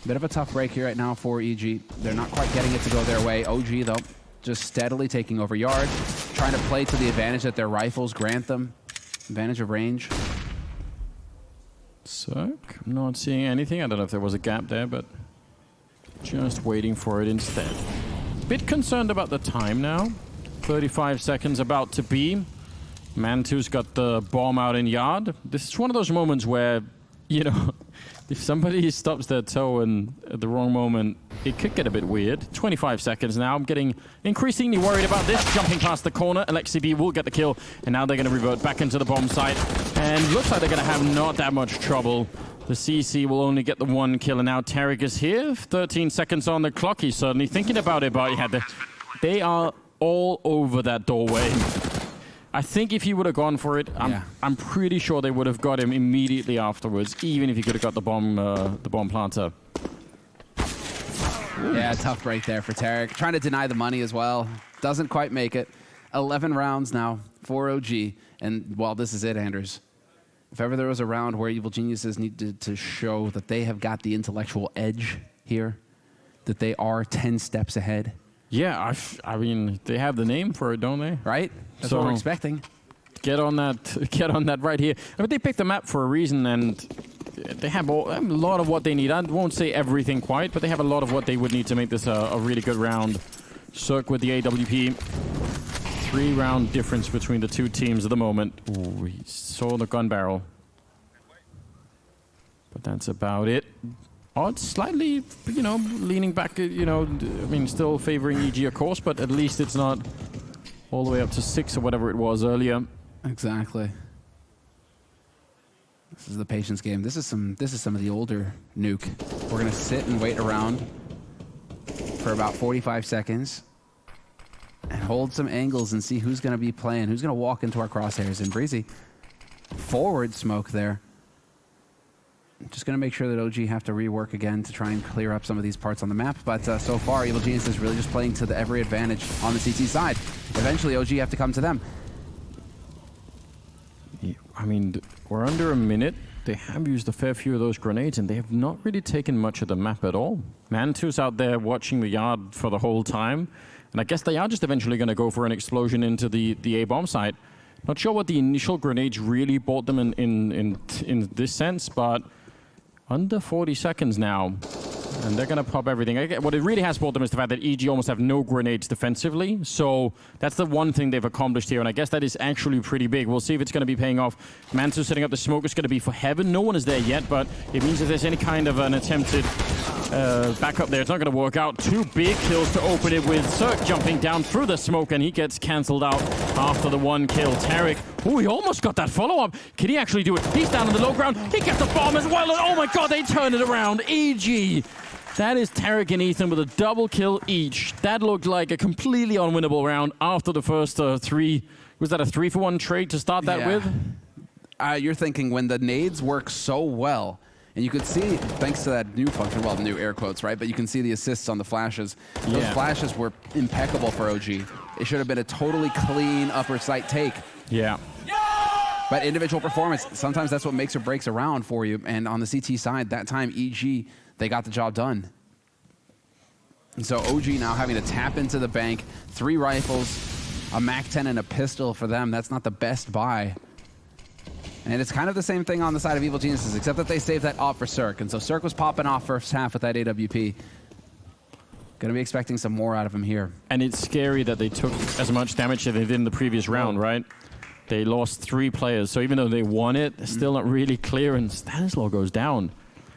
bit of a tough break here right now for EG. They're not quite getting it to go their way. OG, though, just steadily taking over yard, trying to play to the advantage that their rifles grant them. Advantage of range. Suck, I'm not seeing anything. I don't know if there was a gap there, but just waiting for it instead. Bit concerned about the time now. 35 seconds about to be. Mantu's got the bomb out in yard. This is one of those moments where, you know, if somebody stops their toe and at the wrong moment, it could get a bit weird. 25 seconds now. I'm getting increasingly worried about this. Jumping past the corner, AlexiB will get the kill, and now they're going to revert back into the bomb site. And looks like they're going to have not that much trouble. The CC will only get the one kill, and now Tarek is here. 13 seconds on the clock. He's certainly thinking about it, but they are all over that doorway. I think if he would have gone for it, I'm pretty sure they would have got him immediately afterwards, even if he could have got the bomb planter. Yeah, tough break there for Tarek. Trying to deny the money as well. Doesn't quite make it. 11 rounds now for OG. And well, this is it, Anders. If ever there was a round where Evil Geniuses needed to show that they have got the intellectual edge here, that they are 10 steps ahead. Yeah, I mean, they have the name for it, don't they? Right? That's what we're expecting. Get on that right here. I mean, they picked the map for a reason, and they have a lot of what they need. I won't say everything quite, but they have a lot of what they would need to make this a really good round. Cirque with the AWP. 3-round difference between the two teams at the moment. Ooh, we saw the gun barrel. But that's about it. Odds slightly, you know, leaning back, you know, I mean, still favoring EG, of course, but at least it's not all the way up to 6 or whatever it was earlier. Exactly. This is the patience game. This is some of the older Nuke. We're gonna sit and wait around for about 45 seconds and hold some angles and see who's gonna be playing, who's gonna walk into our crosshairs. And Breezy, forward smoke there. Just going to make sure that OG have to rework again to try and clear up some of these parts on the map. But so far, Evil Genius is really just playing to the every advantage on the CT side. Eventually, OG have to come to them. Yeah, I mean, we're under a minute. They have used a fair few of those grenades, and they have not really taken much of the map at all. Mantu's out there watching the yard for the whole time. And I guess they are just eventually going to go for an explosion into the A-bomb site. Not sure what the initial grenades really bought them in this sense, but under 40 seconds now, and they're going to pop everything. What it really has brought them is the fact that EG almost have no grenades defensively, so that's the one thing they've accomplished here, and I guess that is actually pretty big. We'll see if it's going to be paying off. Mantu setting up the smoke is going to be for Heaven. No one is there yet, but it means if there's any kind of an attempted backup there, it's not going to work out. 2 big kills to open it with. Cirque jumping down through the smoke, and he gets cancelled out after the 1 kill. Tarek, oh, he almost got that follow-up. Can he actually do it? He's down on the low ground. He gets the bomb as well, and oh my god, they turn it around. EG. That is Tarek and Ethan with a double kill each. That looked like a completely unwinnable round after the first 3. Was that a 3-for-1 trade to start that with? You're thinking when the nades work so well, and you could see, thanks to that new function, well, the new air quotes, right? But you can see the assists on the flashes. Those flashes were impeccable for OG. It should have been a totally clean upper sight take. Yeah. But individual performance, sometimes that's what makes or breaks a round for you. And on the CT side, that time, EG, they got the job done. And so OG now having to tap into the bank, 3 rifles, a MAC-10 and a pistol for them. That's not the best buy. And it's kind of the same thing on the side of Evil Geniuses, except that they saved that off for Cirque. And so Cirque was popping off first half with that AWP. Gonna be expecting some more out of him here. And it's scary that they took as much damage as they did in the previous round, right? They lost 3 players, so even though they won it, they're still not really clear, and Stanislaw goes down.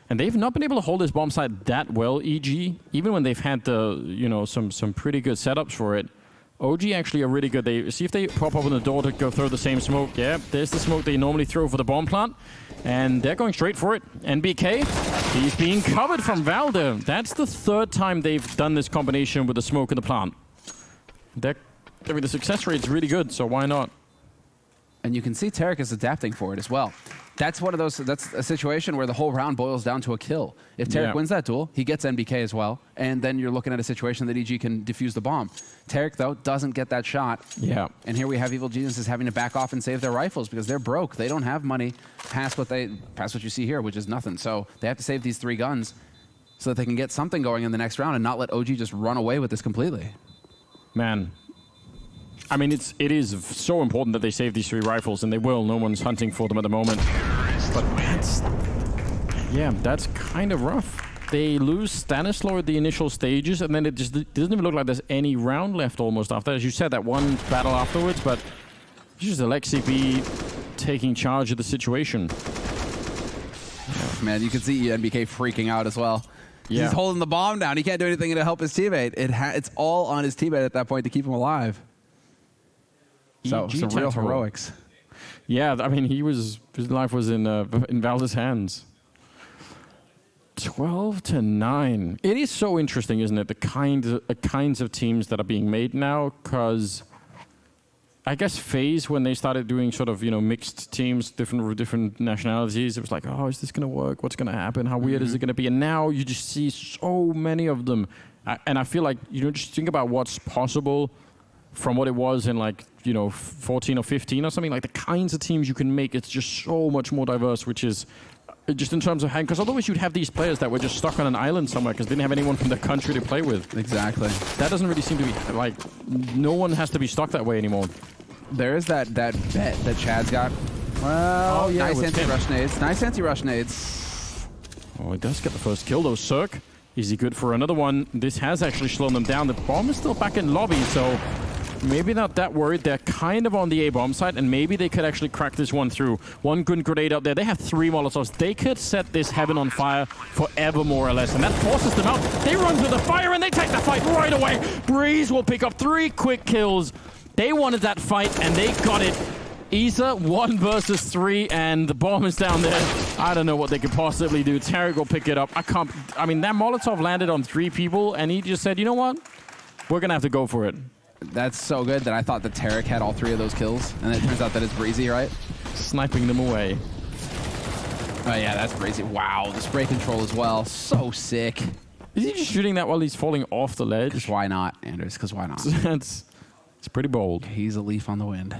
And they've not been able to hold this bomb site that well, EG, even when they've had the, you know, some pretty good setups for it. OG actually are really good. They see if they pop up on the door to go throw the same smoke. Yeah, there's the smoke they normally throw for the bomb plant. And they're going straight for it. NBK, he's being covered from Valder. That's the third time they've done this combination with the smoke in the plant. I mean, the success rate's really good, so why not? And you can see Tarek is adapting for it as well. That's one of those. That's a situation where the whole round boils down to a kill. If Tarek wins that duel, he gets NBK as well, and then you're looking at a situation that EG can defuse the bomb. Tarek, though, doesn't get that shot. Yeah. And here we have Evil Geniuses having to back off and save their rifles because they're broke. They don't have money past what you see here, which is nothing. So they have to save these 3 guns so that they can get something going in the next round and not let OG just run away with this completely. Man. I mean, it is so important that they save these 3 rifles, and they will. No one's hunting for them at the moment. But that's kind of rough. They lose Stanislaw at the initial stages, and then it just doesn't even look like there's any round left almost after. As you said, that one battle afterwards, but it's just Alexi B taking charge of the situation. Man, you can see NBK freaking out as well. Yeah. He's holding the bomb down. He can't do anything to help his teammate. It's all on his teammate at that point to keep him alive. So some real heroics. Yeah, I mean, his life was in Valder's hands. 12-9. It is so interesting, isn't it? The kinds of teams that are being made now, because I guess FaZe, when they started doing sort of, you know, mixed teams, different nationalities, it was like, oh, is this going to work? What's going to happen? How weird is it going to be? And now you just see so many of them. And I feel like, you know, just think about what's possible from what it was in, like, you know, 14 or 15 or something. Like, the kinds of teams you can make, it's just so much more diverse, which is just in terms of hand, because otherwise you'd have these players that were just stuck on an island somewhere because they didn't have anyone from their country to play with. Exactly. That doesn't really seem to be, like, no one has to be stuck that way anymore. There is that bet that Chad's got. Well, yeah, nice anti-rush nades. Nice anti-rush nades. Oh, he does get the first kill, though. Cirque, is he good for another one? This has actually slowed them down. The bomb is still back in lobby, so maybe not that worried. They're kind of on the A-bomb side, and maybe they could actually crack this one through. One good grenade up there. They have 3 Molotovs. They could set this heaven on fire forever, more or less, and that forces them out. They run through the fire, and they take the fight right away. Breeze will pick up 3 quick kills. They wanted that fight, and they got it. Isa, 1 versus 3, and the bomb is down there. I don't know what they could possibly do. Tarek will pick it up. I mean, that Molotov landed on 3 people, and he just said, you know what? We're going to have to go for it. That's so good that I thought that Tarek had all 3 of those kills, and it turns out that it's Breezy, right? Sniping them away. Oh, yeah, that's Breezy. Wow, the spray control as well. So sick. Is he just shooting that while he's falling off the ledge? Because why not, Anders? Because why not? It's pretty bold. He's a leaf on the wind.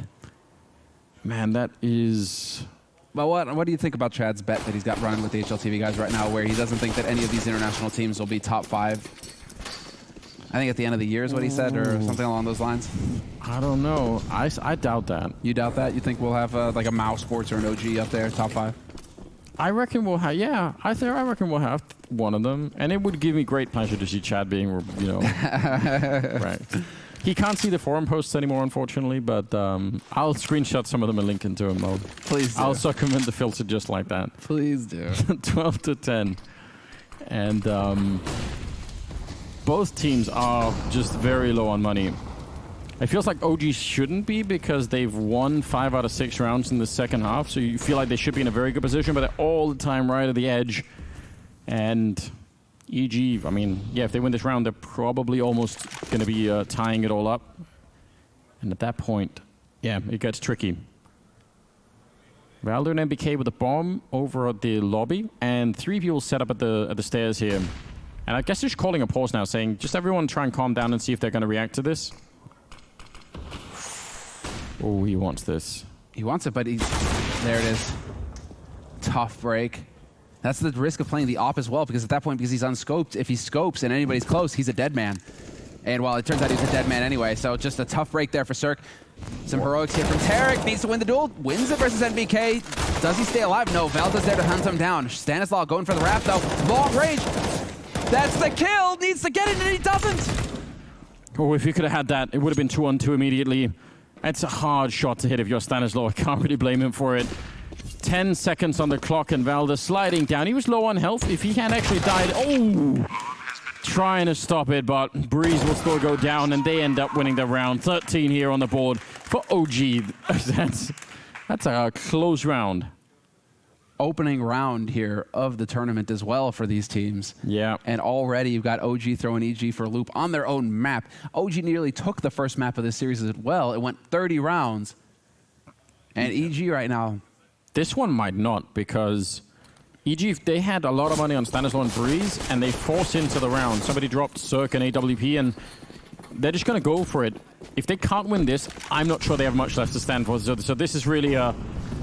Man, that is... Well, what do you think about Chad's bet that he's got running with the HLTV guys right now, where he doesn't think that any of these international teams will be top 5? I think at the end of the year is what he said, or something along those lines. I don't know. I doubt that. You doubt that? You think we'll have like a Mao Sports or an OG up there, top 5? I reckon we'll have, yeah. I reckon we'll have one of them, and it would give me great pleasure to see Chad being, you know, right. He can't see the forum posts anymore, unfortunately, but I'll screenshot some of them and link into him, though. Please do. I'll circumvent the filter just like that. Please do. 12-10. And both teams are just very low on money. It feels like OG shouldn't be because they've won 5 out of 6 rounds in the second half, so you feel like they should be in a very good position, but they're all the time right at the edge. And EG, I mean, yeah, if they win this round, they're probably almost going to be tying it all up. And at that point, yeah, it gets tricky. Valder and MBK with a bomb over at the lobby, and 3 people set up at the stairs here. And I guess they're just calling a pause now, saying, just everyone try and calm down and see if they're going to react to this. Oh, he wants this. He wants it, but there it is. Tough break. That's the risk of playing the op as well, because at that point, because he's unscoped, if he scopes and anybody's close, he's a dead man. And well, it turns out he's a dead man anyway, so just a tough break there for Cirque. Some heroics here from Tarek. Needs to win the duel. Wins it versus NBK. Does he stay alive? No, Valda's there to hunt him down. Stanislaw going for the wrap, though. Long range. That's the kill. Needs to get it, and he doesn't. Oh, if he could have had that, it would have been 2-on-2 immediately. It's a hard shot to hit if you're Stanislaw. I can't really blame him for it. 10 seconds on the clock, and Valda sliding down. He was low on health. If he had actually died, trying to stop it, but Breeze will still go down, and they end up winning the round. 13 here on the board for OG. That's a close round. Opening round here of the tournament as well for these teams. Yeah. And already you've got OG throwing EG for a loop on their own map. OG nearly took the first map of this series as well. It went 30 rounds. And EG right now. This one might not, because EG, they had a lot of money on Stanislaw and Breeze, and they forced into the round. Somebody dropped Cirque and AWP, and they're just going to go for it. If they can't win this, I'm not sure they have much left to stand for. So this is really a...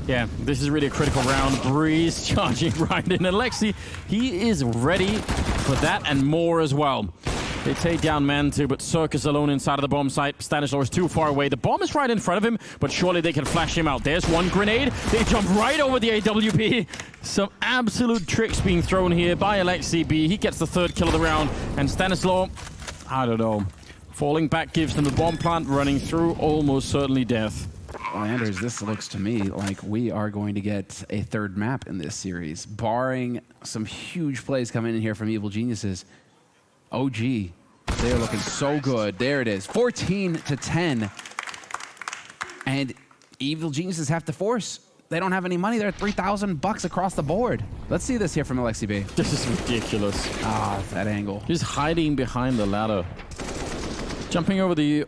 Yeah, this is really a critical round. Breeze charging right in. Alexi, he is ready for that and more as well. They take down Mantu, but Cirque is alone inside of the bomb site. Stanislaw is too far away. The bomb is right in front of him, but surely they can flash him out. There's one grenade. They jump right over the AWP. Some absolute tricks being thrown here by Alexi B. He gets the third kill of the round, and Stanislaw, I don't know. Falling back gives them the bomb plant, running through, almost certainly death. Well, Anders, this looks to me like we are going to get a third map in this series, barring some huge plays coming in here from Evil Geniuses. OG, they're looking so good. There it is, 14-10. And Evil Geniuses have to force. They don't have any money. They're at $3,000 across the board. Let's see this here from Alexi B. This is ridiculous. That angle. He's hiding behind the ladder. Jumping over the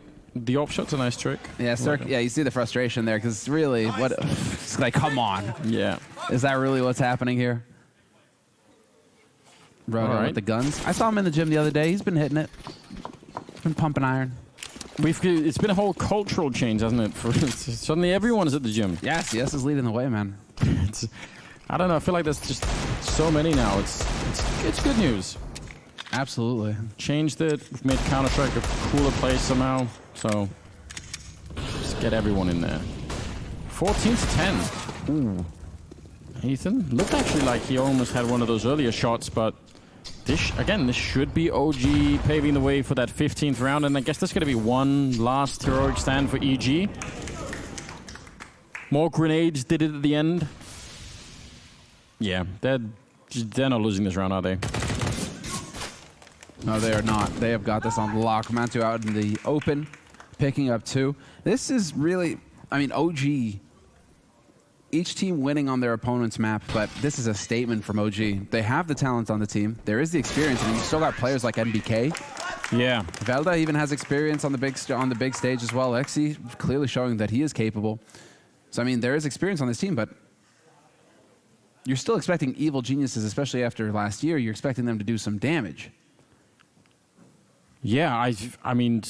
op shot's a nice trick. Yeah, Cirque, yeah, you see the frustration there, because really, what? It's like, come on. Yeah. Is that really what's happening here? Roto with the guns. I saw him in the gym the other day. He's been hitting it. He's been pumping iron. It's been a whole cultural change, hasn't it? Suddenly everyone's at the gym. Yes is leading the way, man. I don't know. I feel like there's just so many now. It's good news. Absolutely. Changed it. We've made Counter-Strike a cooler place somehow. So just get everyone in there. 14-10. Ooh. Ethan looked actually like he almost had one of those earlier shots, but this should be OG paving the way for that 15th round, and I guess there's going to be one last heroic stand for EG. More grenades did it at the end. Yeah, they're not losing this round, are they? No, they are not. They have got this on lock. Mantu out in the open, picking up 2. This is really, I mean, OG, each team winning on their opponent's map, but this is a statement from OG. They have the talent on the team. There is the experience, and you still got players like NBK. Yeah. Velda even has experience on the big stage as well. Exi clearly showing that he is capable. So, I mean, there is experience on this team, but you're still expecting Evil Geniuses, especially after last year. You're expecting them to do some damage. Yeah, I mean,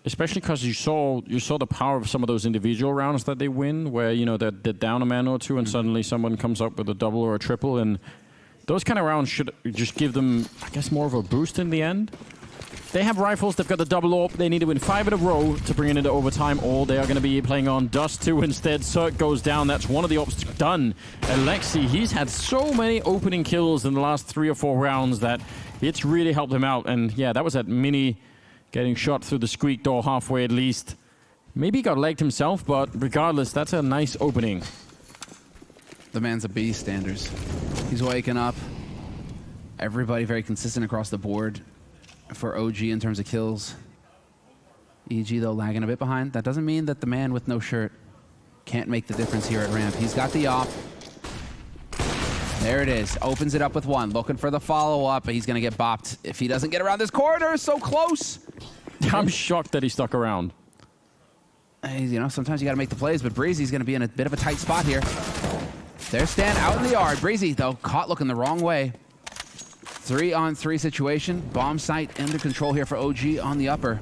especially because you saw the power of some of those individual rounds that they win, where they're down a man or two, and suddenly someone comes up with a double or a triple, and those kind of rounds should just give them, I guess, more of a boost in the end. They have rifles. They've got the double AWP. They need to win 5 in a row to bring it into overtime, or they are going to be playing on Dust 2 instead. Cirque goes down. That's one of the AWPs done. Alexi, he's had so many opening kills in the last 3 or 4 rounds that it's really helped him out. And yeah, that was that Mini getting shot through the squeak door halfway at least. Maybe he got legged himself, but regardless, that's a nice opening. The man's a beast, Anders. He's waking up. Everybody very consistent across the board for OG in terms of kills. EG, though, lagging a bit behind. That doesn't mean that the man with no shirt can't make the difference here at ramp. He's got the op. There it is. Opens it up with 1. Looking for the follow-up, but he's going to get bopped if he doesn't get around this corner. So close. I'm shocked that he stuck around. Sometimes you got to make the plays, but Breezy's going to be in a bit of a tight spot here. There's Stan out in the yard. Breezy, though, caught looking the wrong way. 3-on-3 situation. Bomb site under control here for OG on the upper.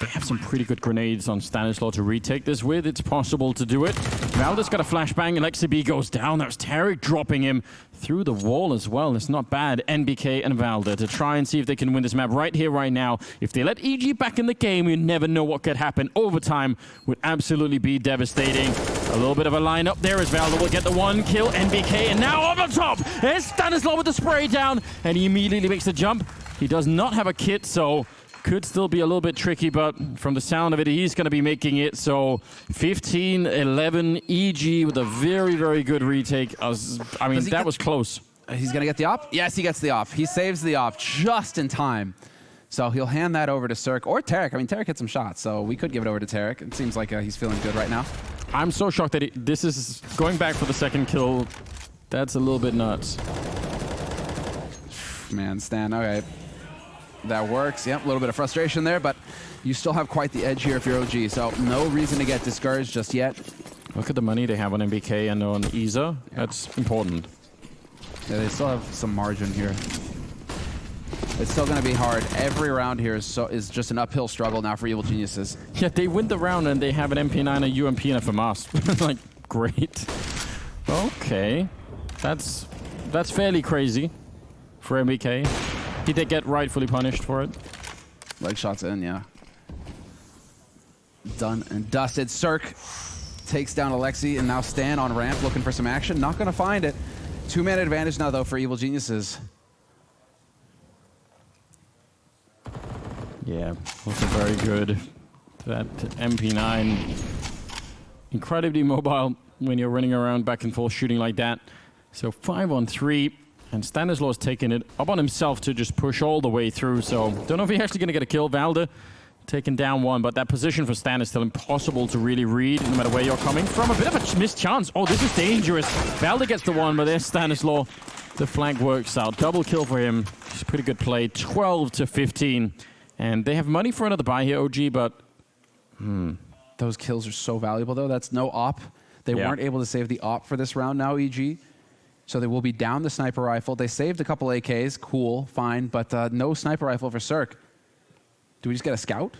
They have some pretty good grenades on Stanislaw to retake this with. It's possible to do it. Valda's got a flashbang. Alexi B goes down. There's Tarek dropping him through the wall as well. It's not bad. NBK and Valda to try and see if they can win this map right here, right now. If they let EG back in the game, you never know what could happen. Overtime would absolutely be devastating. A little bit of a line up there as Valda will get the 1 kill. NBK, and now over top. There's Stanislaw with the spray down, and he immediately makes the jump. He does not have a kit, so could still be a little bit tricky, but from the sound of it, he's going to be making it. So 15-11 EG with a very, very good retake. I mean, that was close. He's going to get the op? Yes, he gets the op. He saves the op just in time. So he'll hand that over to Cirque or Tarek. I mean, Tarek hit some shots, so we could give it over to Tarek. It seems like he's feeling good right now. I'm so shocked that this is going back for the second kill. That's a little bit nuts. Man, Stan, okay. That works. Yep, a little bit of frustration there, but you still have quite the edge here if you're OG, so no reason to get discouraged just yet. Look at the money they have on MBK and on Isa. Yeah. That's important. Yeah, they still have some margin here. It's still going to be hard. Every round here is just an uphill struggle now for Evil Geniuses. Yeah, they win the round and they have an MP9, a UMP, and a FAMAS. Like, great. Okay. That's fairly crazy for MBK. Did they get rightfully punished for it? Leg shots in, yeah. Done and dusted. Cirque takes down Alexi, and now Stan on ramp looking for some action. Not going to find it. 2-man advantage now, though, for Evil Geniuses. Yeah, also very good. That MP9, incredibly mobile when you're running around back and forth shooting like that. So 5-on-3, and Stanislaw has taken it up on himself to just push all the way through. So don't know if he's actually going to get a kill. Valde taken down one, but that position for Stan is still impossible to really read, no matter where you're coming from. A bit of a missed chance. Oh, this is dangerous. Valde gets the one, but there's Stanislaw. The flank works out. Double kill for him. It's a pretty good play. 12-15. And they have money for another buy here, OG, but... Those kills are so valuable, though. That's no op. They weren't able to save the op for this round now, EG. So they will be down the sniper rifle. They saved a couple AKs. Cool, fine. But no sniper rifle for Cirque. Do we just get a scout?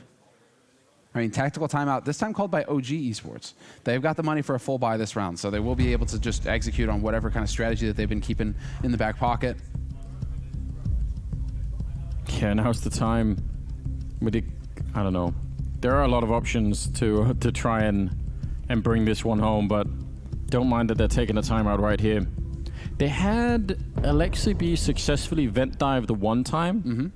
I mean, tactical timeout, this time called by OG Esports. They've got the money for a full buy this round, so they will be able to just execute on whatever kind of strategy that they've been keeping in the back pocket. Yeah, now's the time. I don't know. There are a lot of options to try and bring this one home, but don't mind that they're taking a timeout right here. They had Alexi B successfully vent dive the one time.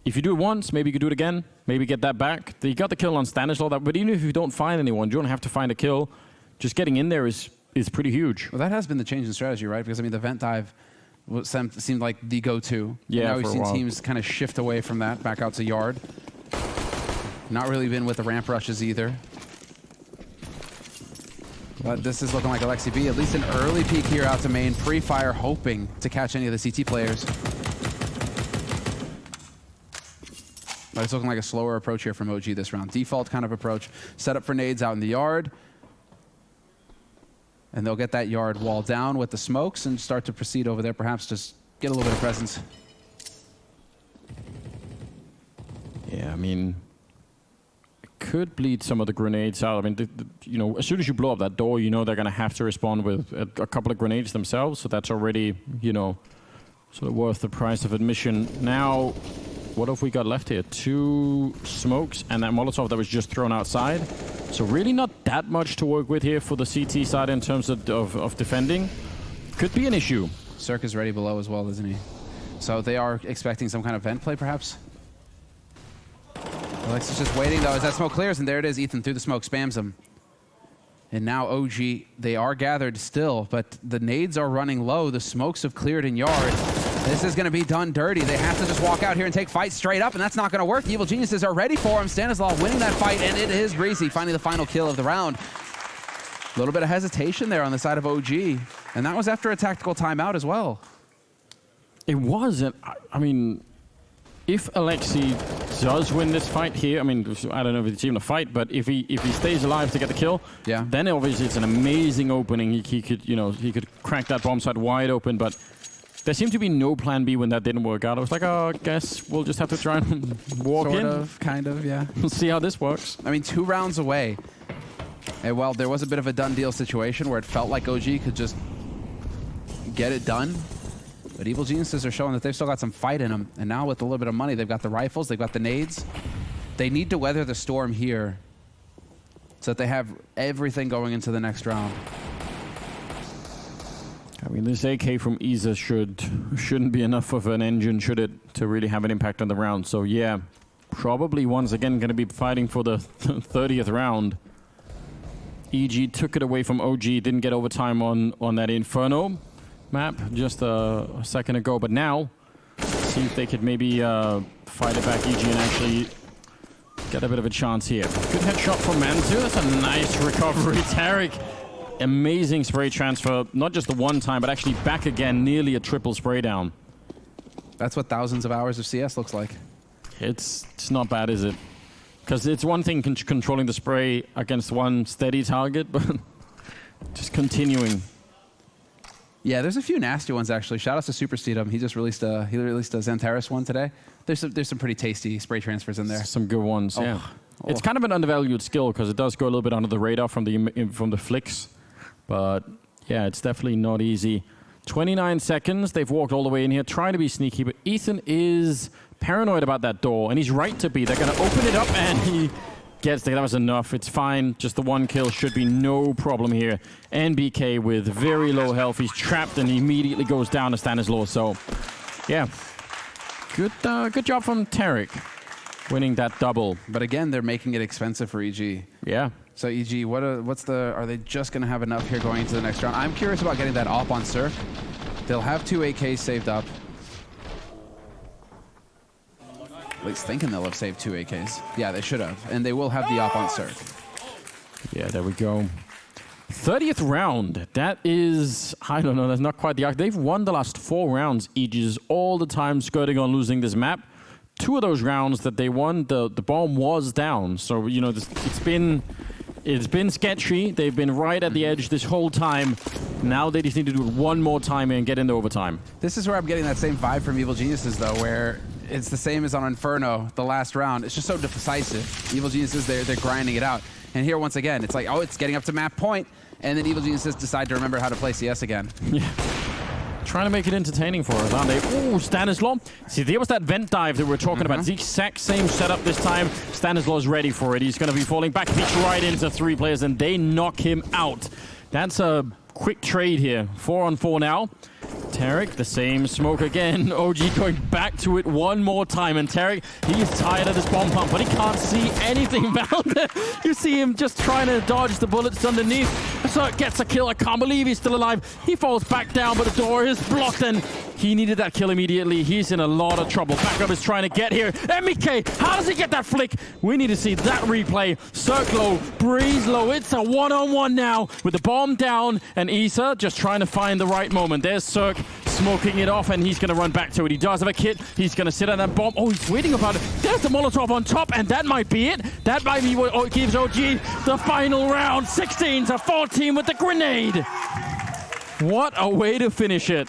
If you do it once, maybe you could do it again. Maybe get that back. You got the kill on Stanislaw, but even if you don't find anyone, you don't have to find a kill. Just getting in there is pretty huge. Well, that has been the change in strategy, right? Because, I mean, the vent dive seemed like the go-to. Yeah, now we've seen teams kind of shift away from that, back out to yard. Not really been with the ramp rushes either. But this is looking like Alexi B. At least an early peek here out to main. Pre-fire, hoping to catch any of the CT players. But it's looking like a slower approach here from OG this round. Default kind of approach. Set up for nades out in the yard. And they'll get that yard wall down with the smokes and start to proceed over there. Perhaps just get a little bit of presence. Yeah, I mean, it could bleed some of the grenades out. I mean, you know, as soon as you blow up that door, you know they're going to have to respond with a couple of grenades themselves. So that's already, you know, sort of worth the price of admission. Now, what have we got left here? 2 smokes and that Molotov that was just thrown outside. So really not that much to work with here for the CT side in terms of defending. Could be an issue. Cirque is ready below as well, isn't he? So they are expecting some kind of vent play, perhaps? Alex is just waiting, though, as that smoke clears, and there it is. Ethan through the smoke, spams him. And now OG, they are gathered still, but the nades are running low. The smokes have cleared in yard. This is going to be done dirty. They have to just walk out here and take fight straight up, and that's not going to work. The Evil Geniuses are ready for him. Stanislaw winning that fight, and it is Breezy finding the final kill of the round. A little bit of hesitation there on the side of OG, and that was after a tactical timeout as well. It was, and I mean, if Alexi does win this fight here, I mean, I don't know if it's even a fight, but if he stays alive to get the kill, then obviously it's an amazing opening. He could, you know, he could crack that bomb site wide open, but there seemed to be no plan B when that didn't work out. I was like, oh, I guess we'll just have to try and walk in. Sort of, kind of, yeah. We'll see how this works. I mean, 2 rounds away. And well, there was a bit of a done deal situation where it felt like OG could just get it done. But Evil Geniuses are showing that they've still got some fight in them. And now with a little bit of money, they've got the rifles, they've got the nades. They need to weather the storm here so that they have everything going into the next round. I mean, this AK from Isa shouldn't be enough of an engine, should it, to really have an impact on the round. So yeah, probably once again going to be fighting for the 30th round. EG took it away from OG, didn't get overtime on that Inferno map just a second ago, but now see if they could maybe fight it back, EG, and actually get a bit of a chance here. Good headshot from Mantu. That's a nice recovery. Tarek, amazing spray transfer. Not just the one time, but actually back again, nearly a triple spray down. That's what thousands of hours of CS looks like. It's not bad, is it? Because it's one thing controlling the spray against one steady target, but just continuing. Yeah, there's a few nasty ones actually. Shout out to Super Steedum. He just released a Xantares one today. There's some pretty tasty spray transfers in there. Some good ones, yeah. Oh. It's kind of an undervalued skill because it does go a little bit under the radar from the flicks, but yeah, it's definitely not easy. 29 seconds. They've walked all the way in here, trying to be sneaky, but Ethan is paranoid about that door, and he's right to be. They're going to open it up, and he gets there. That was enough. It's fine. Just the one kill should be no problem here. NBK with very low health. He's trapped, and he immediately goes down to Stanislaw. So, yeah, good job from Tarek winning that double. But again, they're making it expensive for EG. Yeah. So EG, are they just going to have enough here going into the next round? I'm curious about getting that op on Cirque. They'll have 2 AKs saved up. At least thinking they'll have saved 2 AKs. Yeah, they should have. And they will have the op on Cirque. Yeah, there we go. 30th round. That is, I don't know, that's not quite the arc. They've won the last 4 rounds. Aegis all the time skirting on losing this map. 2 of those rounds that they won, the bomb was down. So, you know, it's been sketchy. They've been right at the edge this whole time. Now they just need to do it one more time and get into overtime. This is where I'm getting that same vibe from Evil Geniuses, though, where it's the same as on Inferno, the last round. It's just so decisive. Evil Geniuses, they're grinding it out. And here, once again, it's like, oh, it's getting up to map point. And then Evil Geniuses decide to remember how to play CS again. Yeah. Trying to make it entertaining for us, aren't they? Ooh, Stanislaw. See, there was that vent dive that we were talking about. The exact same setup this time. Stanislaw's ready for it. He's going to be falling back. He's right into 3 players, and they knock him out. That's a quick trade here. 4-on-4 now. Tarek, the same smoke again. OG going back to it one more time. And Tarek, he's tired of this bomb pump, but he can't see anything about it. You see him just trying to dodge the bullets underneath. So it gets a kill. I can't believe he's still alive. He falls back down, but the door is blocked, and he needed that kill immediately. He's in a lot of trouble. Backup is trying to get here. MBK, how does he get that flick? We need to see that replay. Cirque low, Breeze low. It's a one-on-one now with the bomb down, and Issa just trying to find the right moment. There's Cirque smoking it off, and he's going to run back to it. He does have a kit. He's going to sit on that bomb. Oh, he's waiting about it. There's the Molotov on top, and that might be it. That might be what gives OG the final round. 16-14 with the grenade. What a way to finish it.